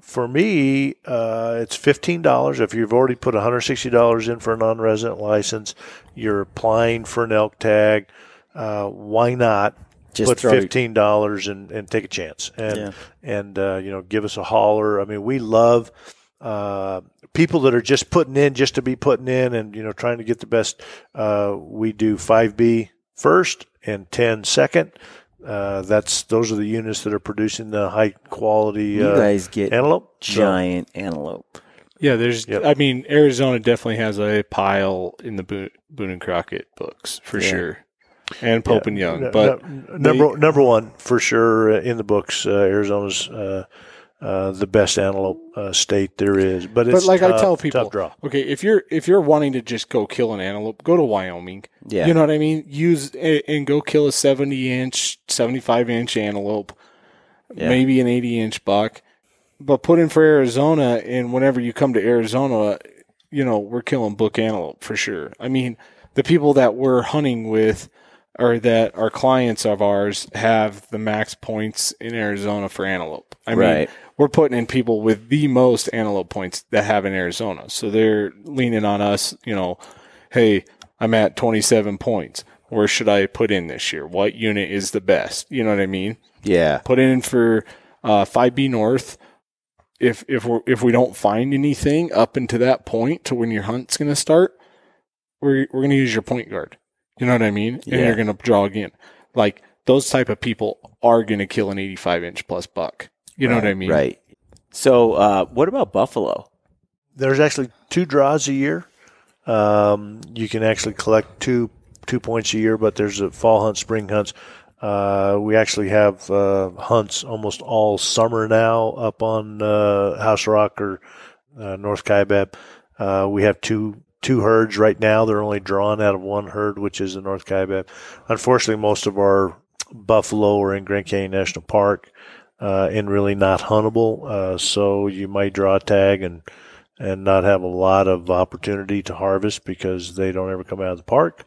for me, it's $15. If you've already put $160 in for a non-resident license, you're applying for an elk tag. Why not just put $15 and take a chance and give us a holler? I mean, we love people that are just putting in just to be putting in and trying to get the best. We do 5B first and 10 second. Those are the units that are producing the high quality. You guys get antelope, giant antelope. Yeah, I mean, Arizona definitely has a pile in the Boone and Crockett books for sure, and Pope and Young. But number one for sure in the books, Arizona's the best antelope state there is. But it's like tough, I tell people, tough draw. Okay, if you're wanting to just go kill an antelope, go to Wyoming. Yeah. You know what I mean? Use and go kill a 70-inch, 75-inch antelope, maybe an 80-inch buck. But put in for Arizona, and whenever you come to Arizona, we're killing book antelope for sure. I mean, the people that we're hunting with, or that are clients of ours, have the max points in Arizona for antelope. I mean, we're putting in people with the most antelope points that have in Arizona. So they're leaning on us, hey, I'm at 27 points. Where should I put in this year? What unit is the best? You know what I mean? Yeah. Put in for 5B North. If we don't find anything up into that point to when your hunt's going to start, we're going to use your point guard. You know what I mean? Yeah. And you're going to draw again. Like, those type of people are going to kill an 85-inch plus buck. You know what I mean? Right. So what about buffalo? There's actually 2 draws a year. You can actually collect two points a year, but there's a fall hunt, spring hunts. We actually have hunts almost all summer now up on House Rock or North Kaibab. We have two herds right now. They're only drawn out of one herd, which is the North Kaibab. Unfortunately, most of our buffalo are in Grand Canyon National Park and really not huntable. So you might draw a tag and not have a lot of opportunity to harvest because they don't ever come out of the park.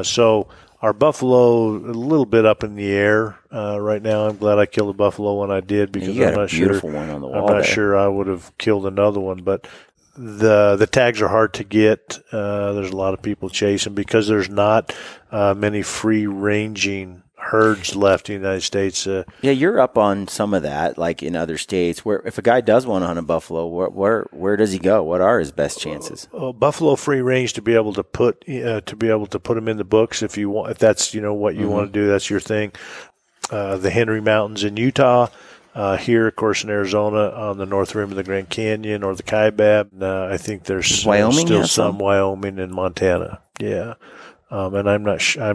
So our buffalo, a little bit up in the air right now. I'm glad I killed a buffalo when I did, because You got a beautiful one on the wall. I'm not sure I would have killed another one, but the tags are hard to get. There's a lot of people chasing because there's not many free ranging herds left in the United States. Yeah, you're up on some of that, like in other states, where if a guy does want to hunt a buffalo, where does he go? What are his best chances? Buffalo free range to be able to put them in the books if you want. If that's what you want to do, that's your thing. The Henry Mountains in Utah. Here, of course, in Arizona, on the north rim of the Grand Canyon or the Kaibab. I think there's Wyoming still some Wyoming and Montana. Yeah. And I'm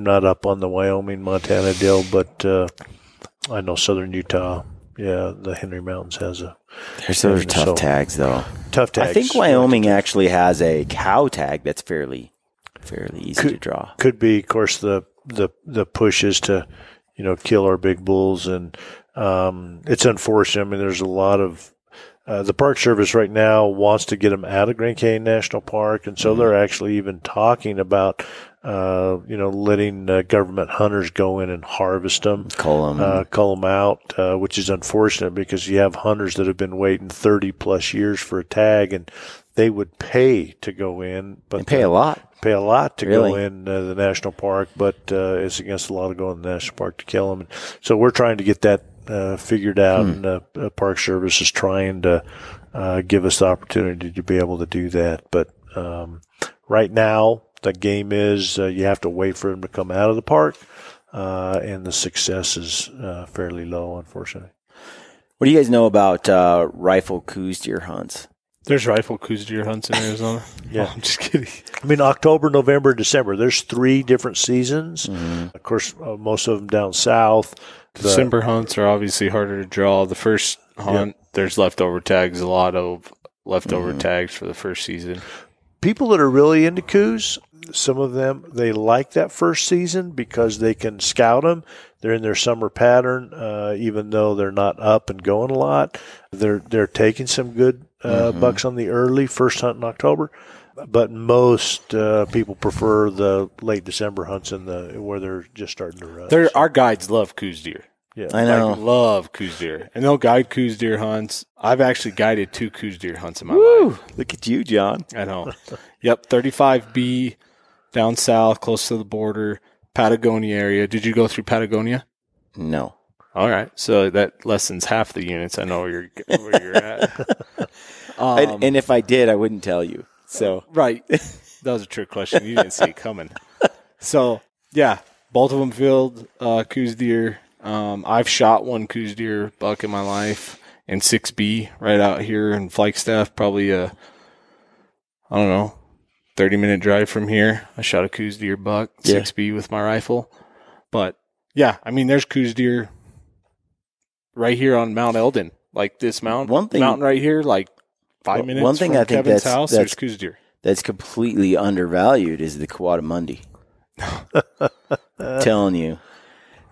not up on the Wyoming, Montana deal, but I know southern Utah. Yeah, the Henry Mountains has a. Those are tough tags, though. Tough tags. I think Wyoming actually has a cow tag that's fairly easy to draw. Could be, of course, the push is to, kill our big bulls, and it's unfortunate. I mean, there's a lot of. The Park Service right now wants to get them out of Grand Canyon National Park, and so they're actually even talking about, letting government hunters go in and harvest them, cull them out, which is unfortunate because you have hunters that have been waiting 30 plus years for a tag, and they would pay to go in, but they pay a lot to go in the national park, but it's against the law to go in the national park to kill them. And so we're trying to get that figured out, and the Park Service is trying to give us the opportunity to be able to do that. But right now, the game is you have to wait for them to come out of the park, and the success is fairly low, unfortunately. What do you guys know about rifle coos deer hunts? There's rifle coos deer hunts in Arizona. Yeah. Oh, I'm just kidding. I mean, October, November, December. There's 3 different seasons. Of course, most of them down south. December hunts are obviously harder to draw. The first hunt, there's leftover tags, a lot of leftover tags for the first season. People that are really into coos, some of them, they like that first season because they can scout them. They're in their summer pattern, even though they're not up and going a lot. They're taking some good bucks on the early first hunt in October. But most people prefer the late December hunts where they're just starting to rut. Our guides love coos deer. Yeah, I know. Love coos deer. And they'll guide coos deer hunts. I've actually guided 2 coos deer hunts in my life. Look at you, John. I know. Yep, 35B down south, close to the border, Patagonia area. Did you go through Patagonia? No. All right. So that lessens half the units. I know where you're at. And if I did, I wouldn't tell you. So right. That was a trick question. You didn't see it coming. So, yeah, both of them filled coos deer. I've shot 1 coos deer buck in my life, and 6B right out here in Flagstaff, probably 30-minute drive from here. I shot a coos deer buck, 6B with my rifle. But, yeah, I mean, there's coos deer right here on Mount Eldon, like this mountain right here, like 5 minutes one thing from I think Kevin's house, there's coos deer. That's completely undervalued is the Coatimundi. Telling you,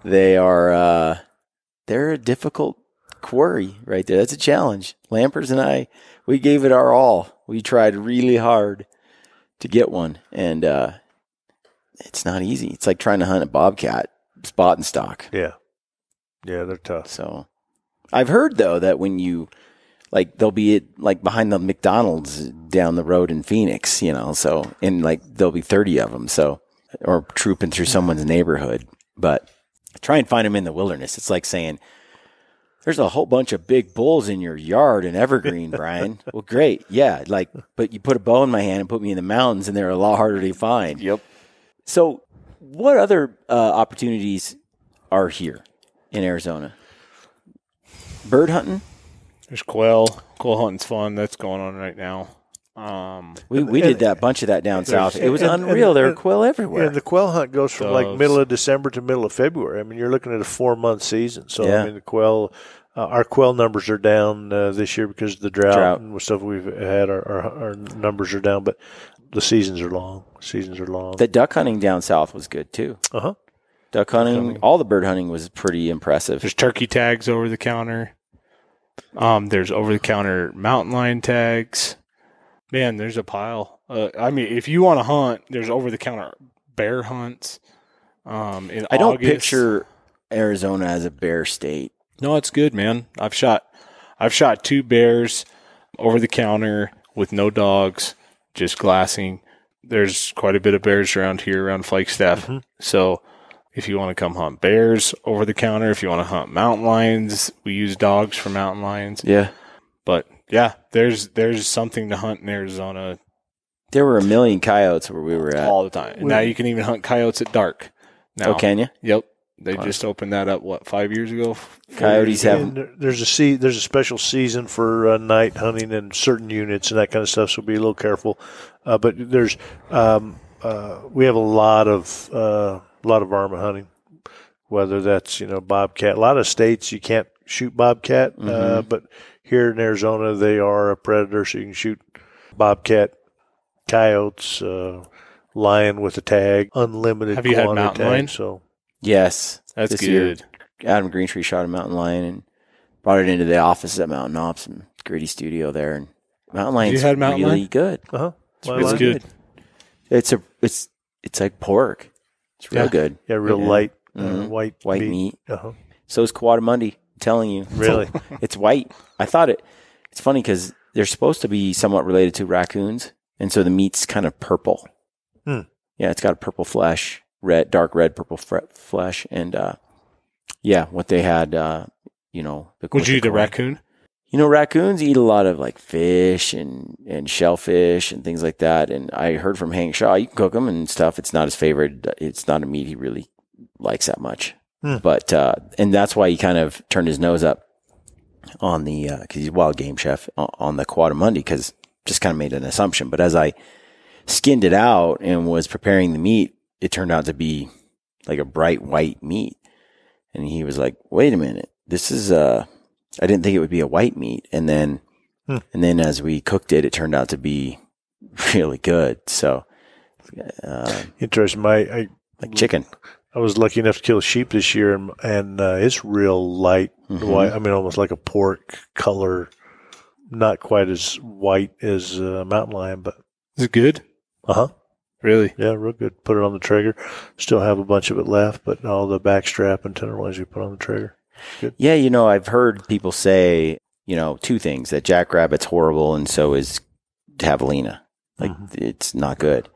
they're a difficult quarry right there. That's a challenge. Lampers and I, we gave it our all. We tried really hard to get one, and it's not easy. It's like trying to hunt a bobcat spot and stock. Yeah. Yeah, they're tough. So I've heard though that when you like they'll be like behind the McDonald's down the road in Phoenix, so and like there'll be 30 of them, so or trooping through someone's neighborhood. But try and find them in the wilderness. It's like saying there's a whole bunch of big bulls in your yard in Evergreen, Brian. Well, great. Yeah, but you put a bow in my hand and put me in the mountains and they're a lot harder to find. Yep. So what other opportunities are here in Arizona? Bird hunting? There's quail. Quail hunting's fun. That's going on right now. We did that bunch of that down south. It was unreal. There were quail everywhere. Yeah, the quail hunt goes from like middle of December to middle of February. I mean, you're looking at a 4-month season. So, I mean, the quail, our quail numbers are down this year because of the drought. And stuff we've had. Our numbers are down, but the seasons are long. The duck hunting down south was good too. Uh-huh. Duck hunting, all the bird hunting was pretty impressive. There's turkey tags over the counter. There's over the counter mountain lion tags. Man, there's a pile. I mean, if you want to hunt, there's over the counter bear hunts. I don't picture Arizona as a bear state. No, it's good, man. I've shot 2 bears over the counter with no dogs, just glassing. There's quite a bit of bears around here, around Flagstaff. Mm-hmm. So if you want to come hunt bears over the counter, if you want to hunt mountain lions, we use dogs for mountain lions. Yeah. But yeah, there's something to hunt in Arizona. There were a million coyotes where we were at all the time. And now you can even hunt coyotes at dark. Now, oh, can you? Yep. They just opened that up. 5 years ago? Coyotes have. There's a special season for night hunting in certain units and that kind of stuff. So be a little careful. But there's we have a lot of varmint hunting. Whether that's bobcat. A lot of states you can't shoot bobcat, but here in Arizona they are a predator, so you can shoot bobcat, coyotes, lion with a tag, unlimited. Have you had mountain lion? So yes, that's this good. Year, Adam Greentree shot a mountain lion and brought it into the office at Mountain Ops and Gritty Studio there. And mountain lion's really good. It's really good. It's like pork. It's real good. Yeah, real light, white meat. So is Coatimundi. I'm telling you, really, it's white. I thought it's funny because they're supposed to be somewhat related to raccoons, and so the meat's kind of purple. Yeah, it's got a purple flesh, dark red purple flesh, and what they had, Would you eat a raccoon? Raccoons eat a lot of like fish and shellfish and things like that. And I heard from Hank Shaw, you can cook them and stuff. It's not his favorite. It's not a meat he really likes that much. But and that's why he kind of turned his nose up on the because he's a wild game chef on the Coatimundi, because just kind of made an assumption. But as I skinned it out and was preparing the meat, it turned out to be like a bright white meat. And he was like, "Wait a minute, this is I didn't think it would be a white meat." And then as we cooked it, it turned out to be really good. So interesting. Like chicken. I was lucky enough to kill a sheep this year, and it's real light white. I mean, almost like a pork color, not quite as white as mountain lion, but is it good? Really? Yeah, real good. Put it on the trigger. Still have a bunch of it left, but all the backstrap and tenderloins you put on the trigger. Good. Yeah, I've heard people say, 2 things: that jackrabbit's horrible, and so is javelina. Like it's not good.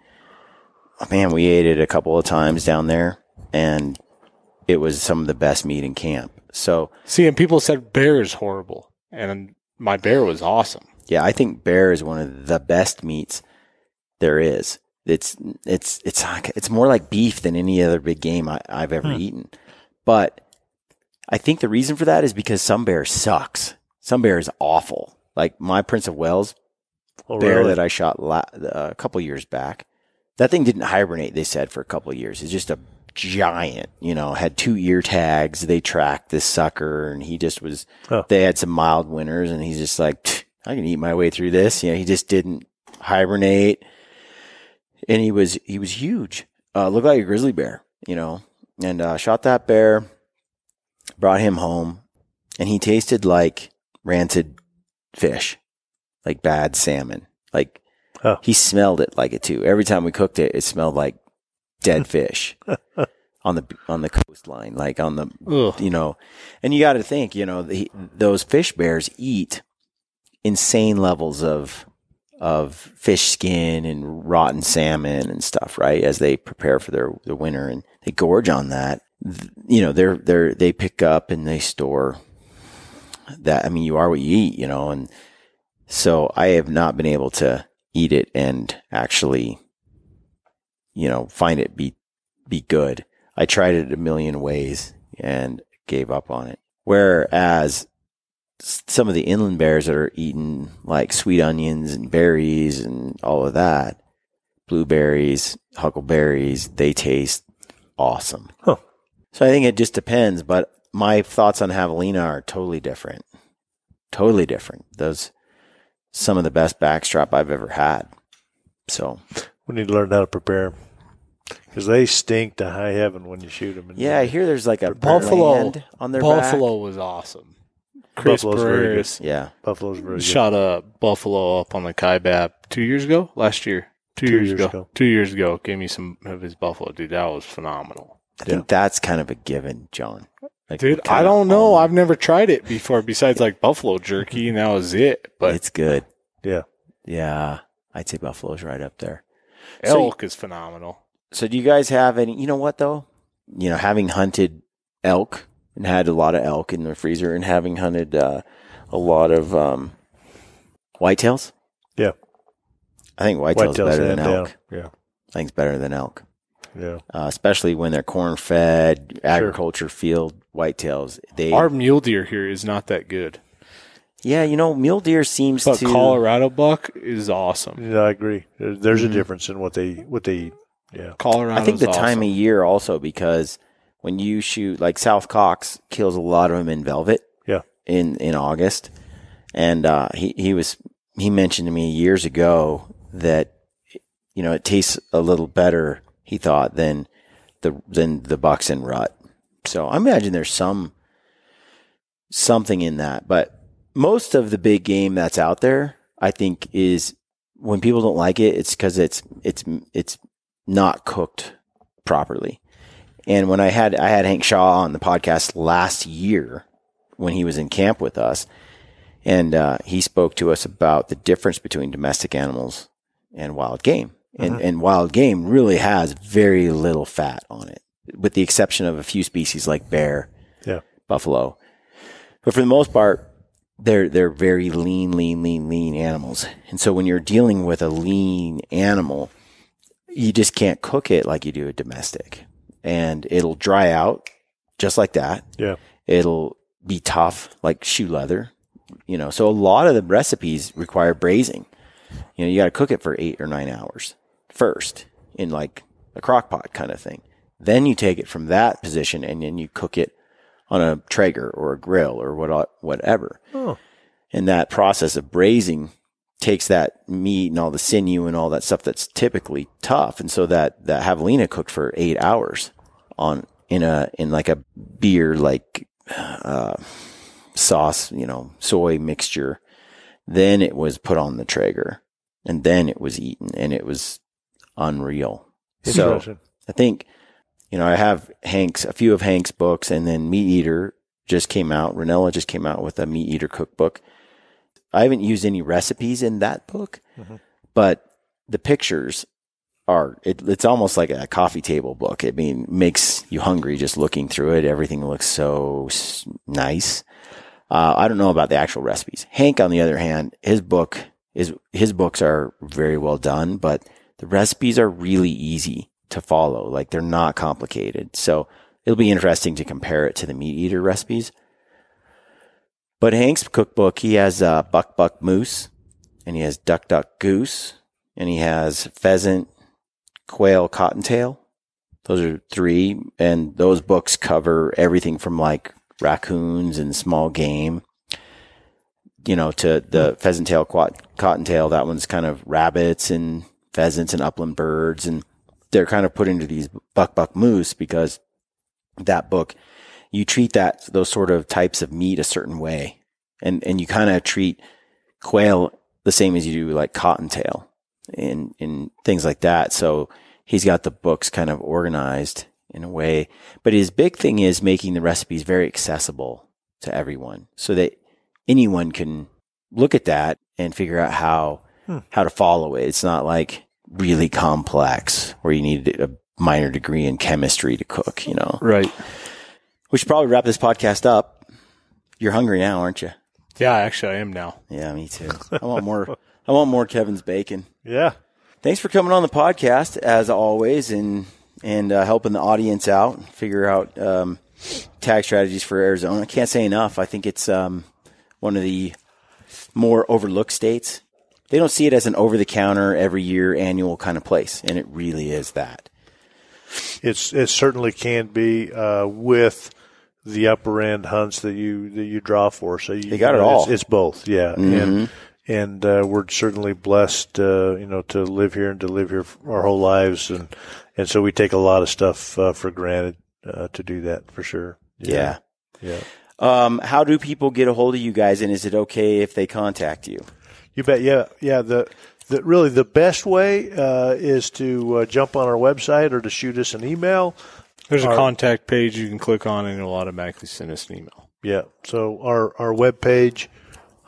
Oh, man, we ate it a couple of times down there. And it was some of the best meat in camp. So and people said bear is horrible, and my bear was awesome. Yeah, I think bear is one of the best meats there is. It's more like beef than any other big game I've ever eaten. But I think the reason for that is because some bear sucks. Some bear is awful. Like my Prince of Wales bear that I shot a couple years back. That thing didn't hibernate, they said, for a couple of years. It's just a giant, had 2 ear tags. They tracked this sucker, and he just was, they had some mild winters, and he's just like, I can eat my way through this. He just didn't hibernate. And he was huge. Looked like a grizzly bear, and shot that bear, brought him home, and he tasted like rancid fish, like bad salmon. Like he smelled it like it too. Every time we cooked it, it smelled like dead fish on the coastline, like on the, Ugh. you know, and you got to think, you know, those fish bears eat insane levels of fish skin and rotten salmon and stuff, right? As they prepare for their winter, and they gorge on that. You know, they pick up and they store that. I mean, you are what you eat, you know, and so I have not been able to eat it and actually, you know, find it be good. I tried it a million ways and gave up on it. Whereas some of the inland bears that are eating like sweet onions and berries and all of that, blueberries, huckleberries, they taste awesome. Huh. So I think it just depends, but my thoughts on javelina are totally different. Totally different. Those some of the best backstrap I've ever had. So We need to learn how to prepare them because they stink to high heaven when you shoot them. yeah, I hear there's like a Buffalo brand on their back. Buffalo was awesome. Chris Buffalo's very good. Barreras Yeah. Buffalo's very good. shot a buffalo up on the Kaibab 2 years ago? Last year? 2 years ago. 2 years ago. Gave me some of his buffalo. Dude, that was phenomenal. I think that's kind of a given, John. Like, Dude, kinda I don't know. all- I've never tried it before besides like buffalo jerky, and that was it. But it's good. Yeah. Yeah. I'd say buffalo's right up there. elk is phenomenal. So do you guys have any, you know what though? You know, having hunted elk and had a lot of elk in the freezer and having hunted a lot of whitetails. Yeah. I think whitetail's better than hand elk. down. Yeah. I think it's better than elk. Yeah. Especially when they're corn-fed, agriculture field whitetails. Our mule deer here is not that good, Yeah, you know, mule deer seems but to. Colorado buck is awesome. Yeah, I agree. There's a difference in what they eat. Yeah. Colorado. I think the time of year also, because when you shoot, like South Cox kills a lot of them in velvet. Yeah. In August, and he mentioned to me years ago that, you know, it tastes a little better, he thought, than the bucks in rut. So I imagine there's something in that, but most of the big game that's out there, I think, is when people don't like it, it's because it's not cooked properly. And when I had Hank Shaw on the podcast last year when he was in camp with us, and he spoke to us about the difference between domestic animals and wild game. And wild game really has very little fat on it, with the exception of a few species like bear, buffalo. But for the most part, they're very lean animals. And so when you're dealing with a lean animal, you just can't cook it like you do a domestic. And it'll dry out just like that. Yeah. It'll be tough like shoe leather. You know, so a lot of the recipes require braising. You know, you got to cook it for 8 or 9 hours first in like a crock pot kind of thing. Then you take it from that position and then you cook it on a Traeger or a grill or whatever. Oh. And that process of braising takes that meat and all the sinew and all that stuff that's typically tough. And so that javelina cooked for 8 hours in like a beer, like, sauce, you know, soy mixture. Then it was put on the Traeger and then it was eaten, and it was unreal. So I think, you know, I have a few of Hank's books, and then Meat Eater just came out. Ranella just came out with a Meat Eater cookbook. I haven't used any recipes in that book, but the pictures it's almost like a coffee table book. I mean, makes you hungry just looking through it. Everything looks so nice. I don't know about the actual recipes. Hank, on the other hand, his books are very well done, but the recipes are really easy to follow. Like, they're not complicated. So it'll be interesting to compare it to the Meat Eater recipes. But Hank's cookbook, he has buck moose, and he has duck goose, and he has pheasant, quail, cottontail. Those are 3, and those books cover everything from like raccoons and small game, you know, to the pheasant tail, cottontail. That one's kind of rabbits and pheasants and upland birds, and they're kind of put into these buck moose because that book, you treat those sort of types of meat a certain way, and you kind of treat quail the same as you do like cottontail and things like that. So he's got the books kind of organized in a way. But his big thing is making the recipes very accessible to everyone so that anyone can look at that and figure out how to follow it. It's not like really complex where you need a minor degree in chemistry to cook, you know. Right. We should probably wrap this podcast up. You're hungry now, aren't you? Yeah, actually, I am now. Yeah, me too. I want more. I want more Kevin's bacon. Yeah. Thanks for coming on the podcast as always, and helping the audience out, figure out tag strategies for Arizona. I can't say enough. I think it's one of the more overlooked states. They don't see it as an over-the-counter, every year, annual kind of place, and it really is that. It certainly can be with the upper end hunts that you draw for. So they got it all. It's both, yeah. Mm-hmm. And we're certainly blessed, to live here and to live here our whole lives, and so we take a lot of stuff for granted to do that for sure. Yeah. Yeah. How do people get a hold of you guys, and is it okay if they contact you? You bet. Yeah. Yeah. Really the best way is to jump on our website or to shoot us an email. There's a contact page you can click on, and it'll automatically send us an email. Yeah. So our webpage,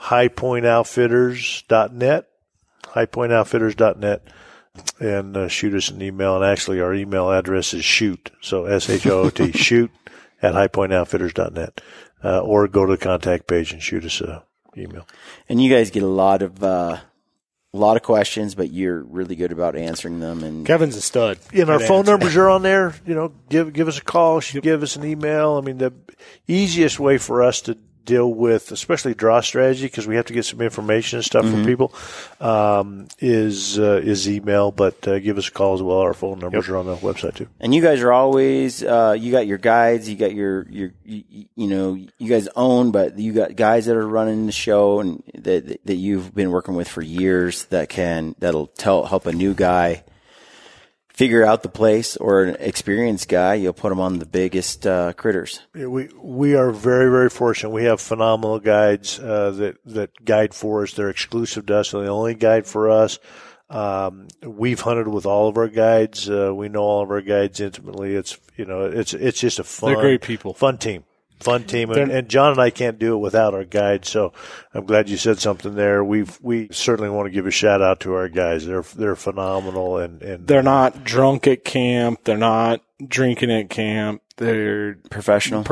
HIGHPOINTOutfitters.net, HIGHPOINTOutfitters.net, and shoot us an email. And actually, our email address is shoot, so SHOOT, shoot at HIGHPOINTOutfitters.net, or go to the contact page and shoot us an email. And you guys get a lot of questions, but you're really good about answering them. And Kevin's a stud. And our phone numbers are on there. Give us a call. Give us an email. I mean, the easiest way for us to deal with, especially draw strategy, because we have to get some information and stuff from people, is email. But give us a call as well. Our phone numbers are on the website too. And you guys are always, you got your guides, you got you guys own, but you got guys that are running the show and that you've been working with for years that'll help a new guy figure out the place, or an experienced guy, you'll put them on the biggest critters. We are very, very fortunate. We have phenomenal guides that guide for us. They're exclusive to us. They're the only guide for us. We've hunted with all of our guides. We know all of our guides intimately. It's just a fun, they're great people, fun team. And John and I can't do it without our guides. So I'm glad you said something there. We certainly want to give a shout out to our guys. They're phenomenal, and they're not drunk at camp. They're not drinking at camp. They're professional.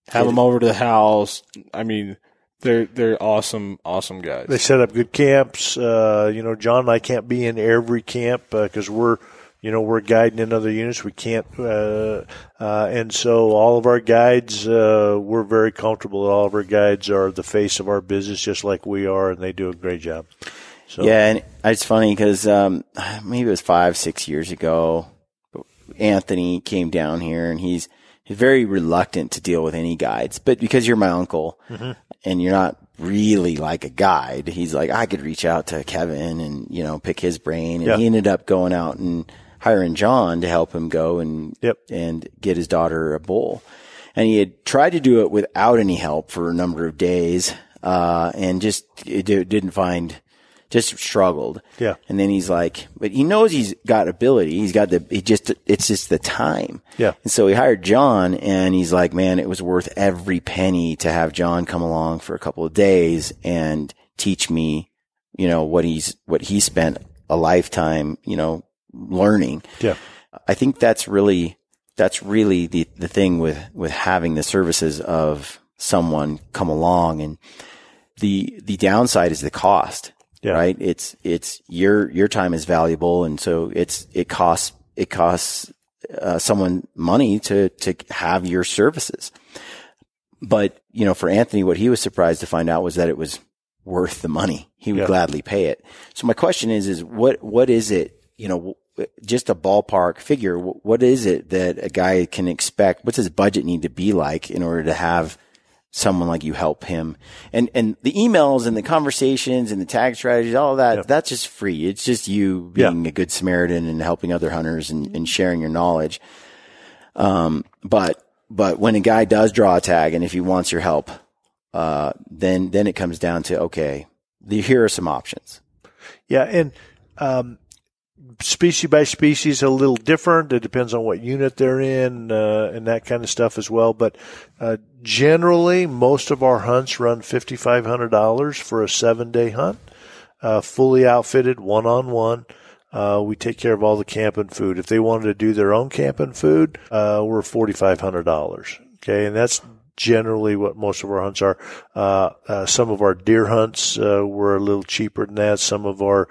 Have them over to the house. I mean, they're awesome guys. They set up good camps. John and I can't be in every camp because we're guiding in other units. We can't, and so all of our guides, we're very comfortable that all of our guides are the face of our business, just like we are, and they do a great job. So. Yeah, and it's funny because maybe it was 5-6 years ago, Anthony came down here, and he's very reluctant to deal with any guides, but because you're my uncle, and you're not really like a guide, he's like, I could reach out to Kevin and pick his brain, and he ended up going out and hiring John to help him go and get his daughter a bull. And he had tried to do it without any help for a number of days, and just struggled. Yeah. And then he's like, but he knows he's got ability. It's just the time. Yeah. And so he hired John, and he's like, man, it was worth every penny to have John come along for a couple of days and teach me, what he spent a lifetime, learning. Yeah. I think that's really the thing with having the services of someone come along, and the downside is the cost. Yeah. Right. It's your time is valuable. And so it costs someone money to have your services. But, for Anthony, what he was surprised to find out was that it was worth the money. He would gladly pay it. So my question is what is it, just a ballpark figure? What is it that a guy can expect? What's his budget need to be like in order to have someone like you help him? And the emails and the conversations and the tag strategies, all of that, that's just free. It's just you being a good Samaritan and helping other hunters and sharing your knowledge. But when a guy does draw a tag, and if he wants your help, then it comes down to, okay, here are some options. Yeah. And, species by species, a little different. It depends on what unit they're in, and that kind of stuff as well. But, generally, most of our hunts run $5,500 for a 7-day hunt, fully outfitted, one-on-one. We take care of all the camp and food. If they wanted to do their own camp and food, we're $4,500. Okay. And that's generally what most of our hunts are. Some of our deer hunts, were a little cheaper than that. Some of our,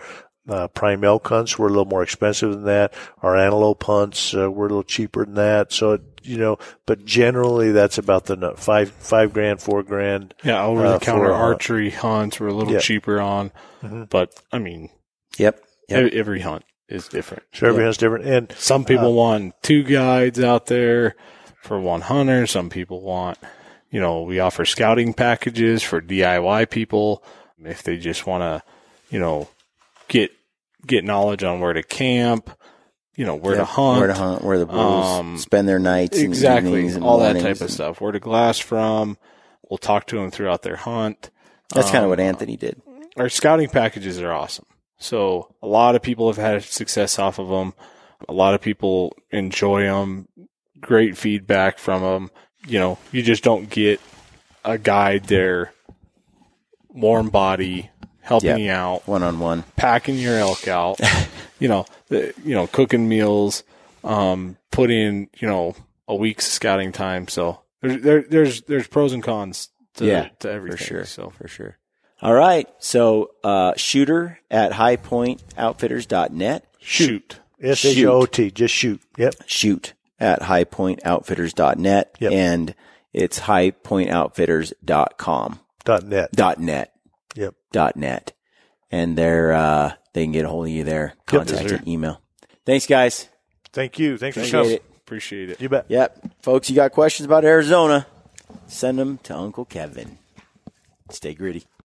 prime elk hunts were a little more expensive than that. Our antelope hunts, were a little cheaper than that. So, but generally that's about the $5,000, $4,000. Yeah. Over the counter archery hunts were a little cheaper on, but I mean, Yep. every hunt is different. So every hunt's different. And some people want 2 guides out there for one hunter. Some people want, we offer scouting packages for DIY people if they just want to, get knowledge on where to camp, where to hunt, where the bulls spend their nights, exactly, and evenings and all that mornings type of stuff. Where to glass from. We'll talk to them throughout their hunt. That's kind of what Anthony did. Our scouting packages are awesome. So a lot of people have had success off of them. A lot of people enjoy them. Great feedback from them. You just don't get a guide there, warm body, helping you out, one-on-one, packing your elk out, cooking meals, put in, a week's scouting time. So there's pros and cons to everything. For sure. All right. So, shooter at HighPointOutfitters.net. Shoot. SHOT. Just shoot. Yep. Shoot at HighPointOutfitters.net. Yep. And it's HighPointOutfitters.com. .net. Yep. .net. And they can get a hold of you there. Contact and email. Thanks, guys. Thank you. Thanks for Appreciate coming. it. Appreciate it. You bet. Yep. Folks, you got questions about Arizona, send them to Uncle Kevin. Stay gritty.